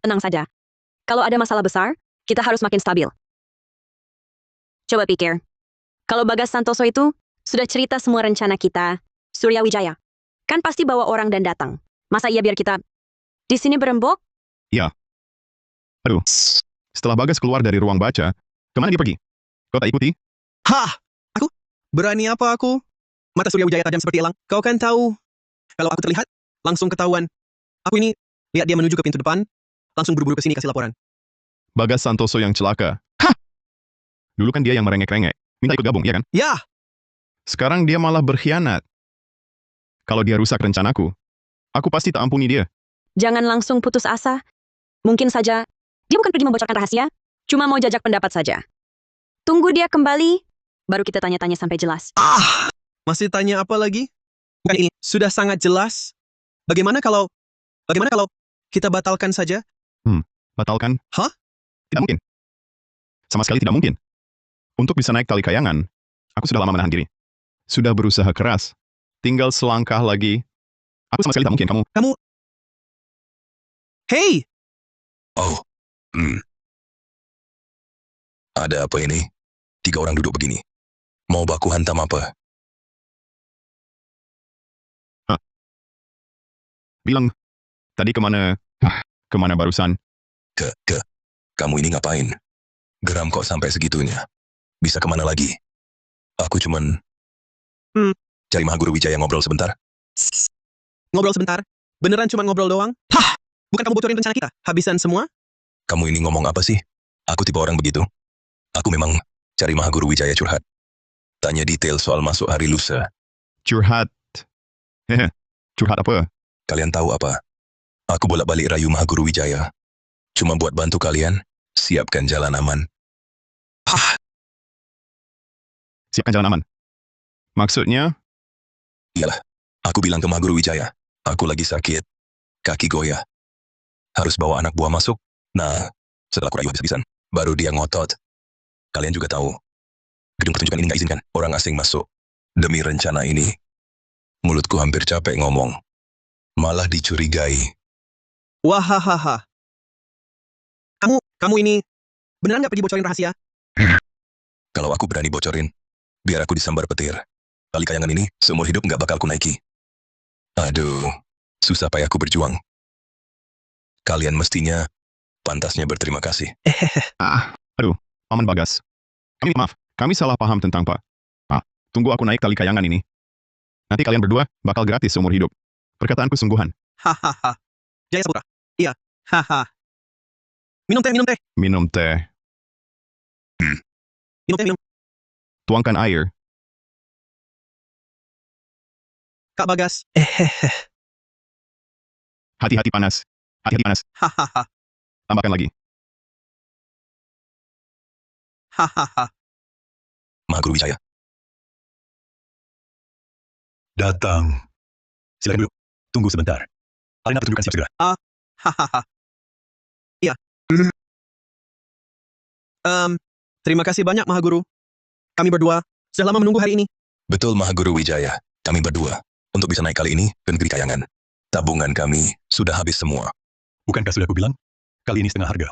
tenang saja. Kalau ada masalah besar, kita harus makin stabil. Coba pikir. Kalau Bagas Santoso itu sudah cerita semua rencana kita, Surya Wijaya, kan pasti bawa orang dan datang. Masa iya biar kita di sini berembuk? Setelah Bagas keluar dari ruang baca, kemana dia pergi? Kau tak ikuti? Aku? Berani apa aku? Mata Surya Wijaya tajam seperti elang. Kau kan tahu. Kalau aku terlihat, langsung ketahuan. Aku ini, lihat dia menuju ke pintu depan, langsung buru-buru ke sini kasih laporan. Bagas Santoso yang celaka. Dulu kan dia yang merengek-rengek. Minta ikut gabung, ya kan? Ya, Sekarang dia malah berkhianat. Kalau dia rusak rencanaku, aku pasti tak ampuni dia. Jangan langsung putus asa. Mungkin saja dia bukan pergi membocorkan rahasia, cuma mau jajak pendapat saja. Tunggu dia kembali, baru kita tanya-tanya sampai jelas. masih tanya apa lagi? Bukan ini, sudah sangat jelas. Bagaimana kalau kita batalkan saja? Batalkan? Hah? Tidak mungkin. Sama sekali tidak mungkin. Untuk bisa naik tali kayangan, aku sudah lama menahan diri. Sudah berusaha keras. Tinggal selangkah lagi. Aku sama sekali tak mungkin. Kamu Hei! Oh, Ada apa ini? 3 orang duduk begini. Mau baku hantam apa? bilang, tadi kemana? Kemana barusan? Kamu ini ngapain? Geram kok sampai segitunya. Bisa kemana lagi? Aku cuman cari Mahaguru Wijaya ngobrol sebentar. Ngobrol sebentar? Beneran cuma ngobrol doang? Bukan kamu bocorin rencana kita? Habisan semua? Kamu ini ngomong apa sih? Aku tipe orang begitu. Aku memang cari Mahaguru Wijaya curhat. Tanya detail soal masuk hari lusa. Curhat. Curhat apa? Kalian tahu apa? Aku bolak-balik rayu Mahaguru Wijaya. Cuma buat bantu kalian, siapkan jalan aman. Siapkan jalan aman. Maksudnya? Iyalah, aku bilang ke Mahaguru Wijaya, aku lagi sakit, kaki goyah. Harus bawa anak buah masuk. Nah, setelah aku rayu habis-habisan, baru dia ngotot. Kalian juga tahu, gedung pertunjukan ini nggak izinkan orang asing masuk. Demi rencana ini, mulutku hampir capek ngomong. Malah dicurigai. Wahahaha. Kamu ini beneran nggak pergi bocorin rahasia? Kalau aku berani bocorin, biar aku disambar petir. tali kayangan ini seumur hidup nggak bakal kunaiki. Aduh, susah payah ku berjuang. Kalian mestinya pantasnya berterima kasih. Paman Bagas. Kami salah paham tentang Pak. Tunggu aku naik tali kayangan ini. Nanti kalian berdua bakal gratis seumur hidup. Perkataanku sungguhan. Hahaha. Jaya Saputra. Iya. Haha. Minum teh, minum teh. Minum teh. Minum teh, minum. Tuangkan air. Kak Bagas. Hati-hati panas. Hati-hati panas. Hahaha. Tambahkan lagi. Hahaha. Mahaguru Wijaya. Datang. Silakan dulu. Tunggu sebentar. Arena pertunjukan siap segera. Hahaha. Iya. Terima kasih banyak, Mahaguru. Kami berdua sudah lama menunggu hari ini. Betul Mahaguru Wijaya. Kami berdua. Untuk bisa naik kali ini ke negeri kayangan. Tabungan kami sudah habis semua. Bukankah sudah aku bilang? Kali ini setengah harga.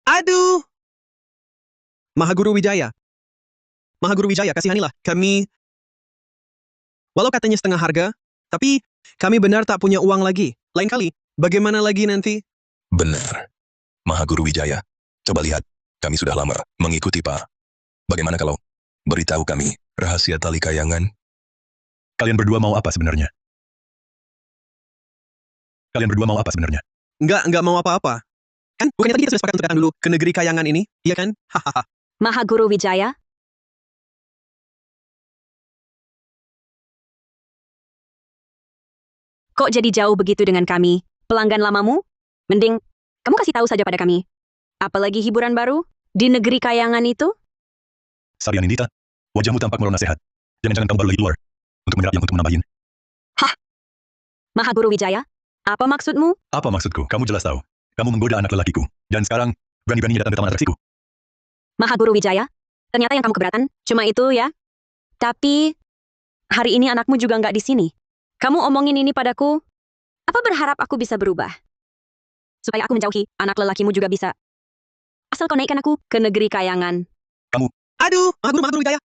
Aduh. Mahaguru Wijaya. Mahaguru Wijaya, kasihanilah. Kami... Walau katanya setengah harga, tapi kami benar tak punya uang lagi. Lain kali, bagaimana lagi nanti? Benar. Mahaguru Wijaya. Coba lihat. Kami sudah lama mengikuti Pak. Bagaimana kalau beritahu kami rahasia tali kayangan? Kalian berdua mau apa sebenarnya? Kalian berdua mau apa sebenarnya? Enggak mau apa-apa. Kan, bukannya tadi kita sudah sepakat untuk datang dulu ke negeri kayangan ini, iya kan? Hahaha. Mahaguru Wijaya, kok jadi jauh begitu dengan kami? Pelanggan lamamu? Mending, kamu kasih tahu saja pada kami. Apalagi hiburan baru? Di negeri kayangan itu? Sarian Indita, wajahmu tampak merona sehat. Jangan-jangan kamu baru lagi keluar. Untuk menyerap yang untuk menambahin. Mahaguru Wijaya, apa maksudmu? Apa maksudku? Kamu jelas tahu. Kamu menggoda anak lelakiku. Dan sekarang, berani-beraninya datang ke taman atraksiku. Mahaguru Wijaya, ternyata yang kamu keberatan cuma itu ya? Tapi, hari ini anakmu juga nggak di sini. Kamu omongin ini padaku, apa berharap aku bisa berubah? Supaya aku menjauhi anak lelakimu juga bisa. Asal kau naikkan aku ke negeri kayangan. Aduh, Mahaguru Wijaya.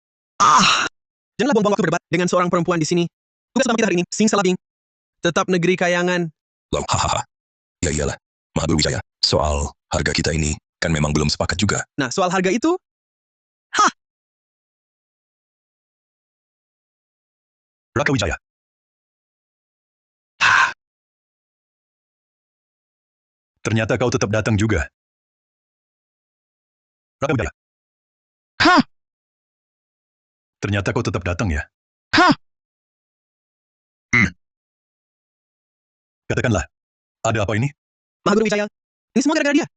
Janganlah buang-buang waktu berdebat dengan seorang perempuan di sini. Tugas utama kita hari ini, simsalabim. Tetap negeri kayangan. Loh, hahaha. Ya iyalah. Mahaguru Wijaya. Soal harga kita ini kan memang belum sepakat juga. Nah, soal harga itu, Raka Wijaya. Ternyata kau tetap datang juga. Raka Wijaya. Ternyata kau tetap datang ya. Katakanlah, ada apa ini? Mahaguru Wijaya, ini semua gara-gara dia.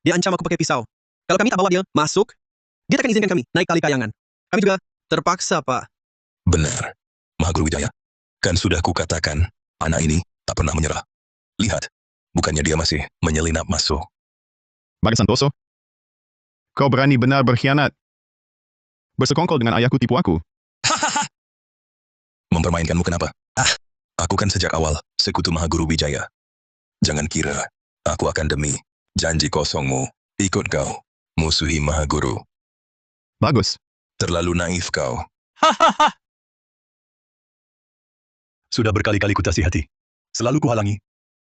Dia ancam aku pakai pisau. Kalau kami tak bawa dia masuk, dia tak akan izinkan kami naik tali kayangan. Kami juga terpaksa, Pak. Benar. Mahaguru Wijaya. Kan sudah kukatakan, anak ini tak pernah menyerah. Lihat, bukannya dia masih menyelinap masuk. Bagas Santoso. Kau berani benar berkhianat. Bersekongkol dengan ayahku tipu aku. Mempermainkanmu kenapa? Aku kan sejak awal sekutu Mahaguru Wijaya. Jangan kira aku akan demi janji kosongmu ikut kau musuhi Mahaguru. Bagus. Terlalu naif kau. Sudah berkali-kali kutasihati. Selalu kuhalangi.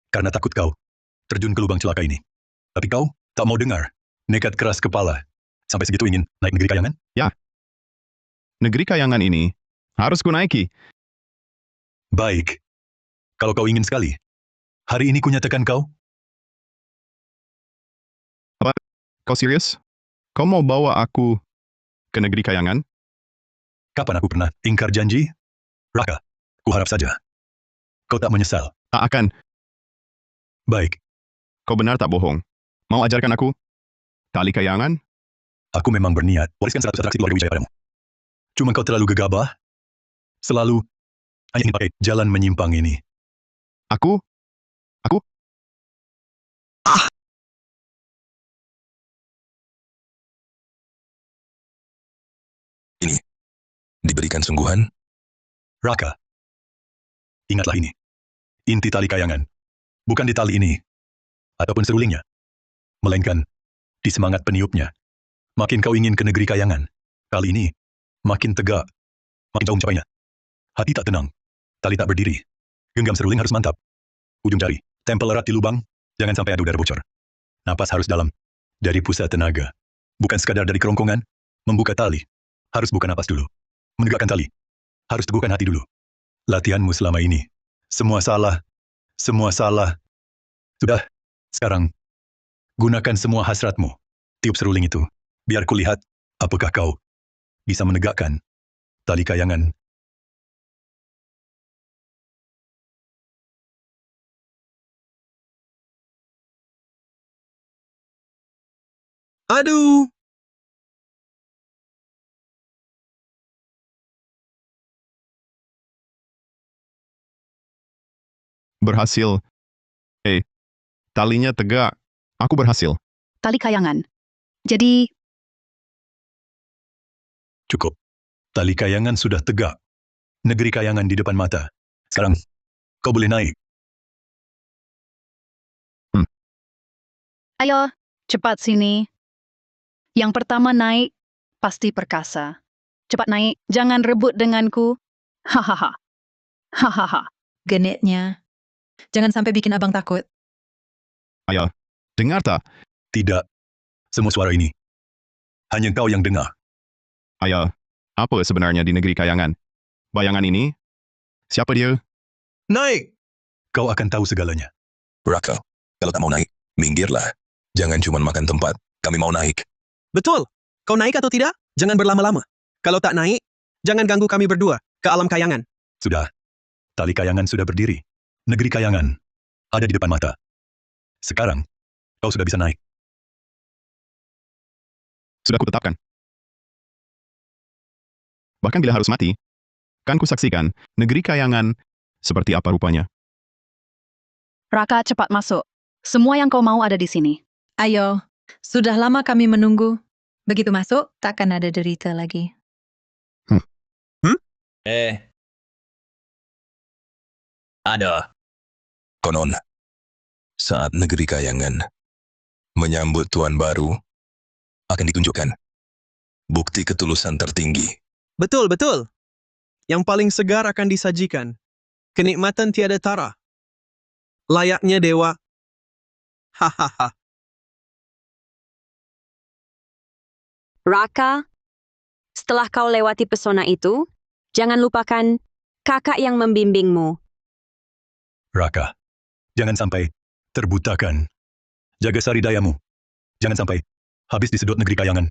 Karena takut kau terjun ke lubang celaka ini. Tapi kau tak mau dengar. Nekat keras kepala. Sampai segitu ingin naik negeri kayangan? Negeri kayangan ini harus kunaiki. Baik. Kalau kau ingin sekali, hari ini kunyatakan kau. Kau serius? Kau mau bawa aku ke negeri kayangan? Kapan aku pernah ingkar janji? Raka, kuharap saja. Kau tak menyesal. Tak akan. Baik, Kau benar tak bohong. Mau ajarkan aku tali kayangan? aku memang berniat wariskan 100 atraksi keluarga Wijaya padamu. Cuma kau terlalu gegabah. Selalu hanya ingin pakai jalan menyimpang ini. Aku? Diberikan sungguhan? Raka, ingatlah ini. Inti tali kayangan. Bukan di tali ini. Ataupun serulingnya. Melainkan di semangat peniupnya. Makin kau ingin ke negeri kayangan. Kali ini, Makin tegak, makin jauh mencapainya. Hati tak tenang, tali tak berdiri. Genggam seruling harus mantap. Ujung jari, tempel erat di lubang, jangan sampai ada udara bocor. Napas harus dalam, dari pusat tenaga. Bukan sekadar dari kerongkongan, membuka tali. Harus buka napas dulu. Menegakkan tali. Harus teguhkan hati dulu. Latihanmu selama ini. Semua salah. Semua salah. Sudah, sekarang. Gunakan semua hasratmu. Tiup seruling itu. Biar kulihat, apakah kau bisa menegakkan tali kayangan. Aduh! Berhasil. Talinya tegak. Aku berhasil. Tali kayangan. Jadi, Cukup. Tali kayangan sudah tegak. Negeri kayangan di depan mata. Sekarang, kau boleh naik. ayo, cepat sini. Yang pertama naik, pasti perkasa. Cepat naik, jangan rebut denganku. Hahaha. Hahaha. Genitnya. Jangan sampai bikin abang takut. Ayah, dengar tak? Tidak. Semua suara ini. Hanya kau yang dengar. Ayah, apa sebenarnya di negeri kayangan? Bayangan ini? Siapa dia? Naik! Kau akan tahu segalanya. Raka, kalau tak mau naik, minggirlah. Jangan cuma makan tempat, kami mau naik. Betul! Kau naik atau tidak? Jangan berlama-lama. Kalau tak naik, jangan ganggu kami berdua ke alam kayangan. Sudah. Tali kayangan sudah berdiri. Negeri kayangan ada di depan mata. Sekarang, kau sudah bisa naik. Sudah kutetapkan. Bahkan bila harus mati, kan kusaksikan negeri kayangan seperti apa rupanya. Raka, cepat masuk. Semua yang kau mau ada di sini. Ayo, sudah lama kami menunggu. Begitu masuk, takkan ada derita lagi. Ada. Konon, saat negeri kayangan menyambut tuan baru, akan ditunjukkan bukti ketulusan tertinggi. Betul, betul. Yang paling segar akan disajikan. Kenikmatan tiada tara. Layaknya dewa. Hahaha. Raka, setelah kau lewati pesona itu, jangan lupakan kakak yang membimbingmu. Raka, jangan sampai terbutakan. Jaga sari dayamu. Jangan sampai habis disedot negeri kayangan.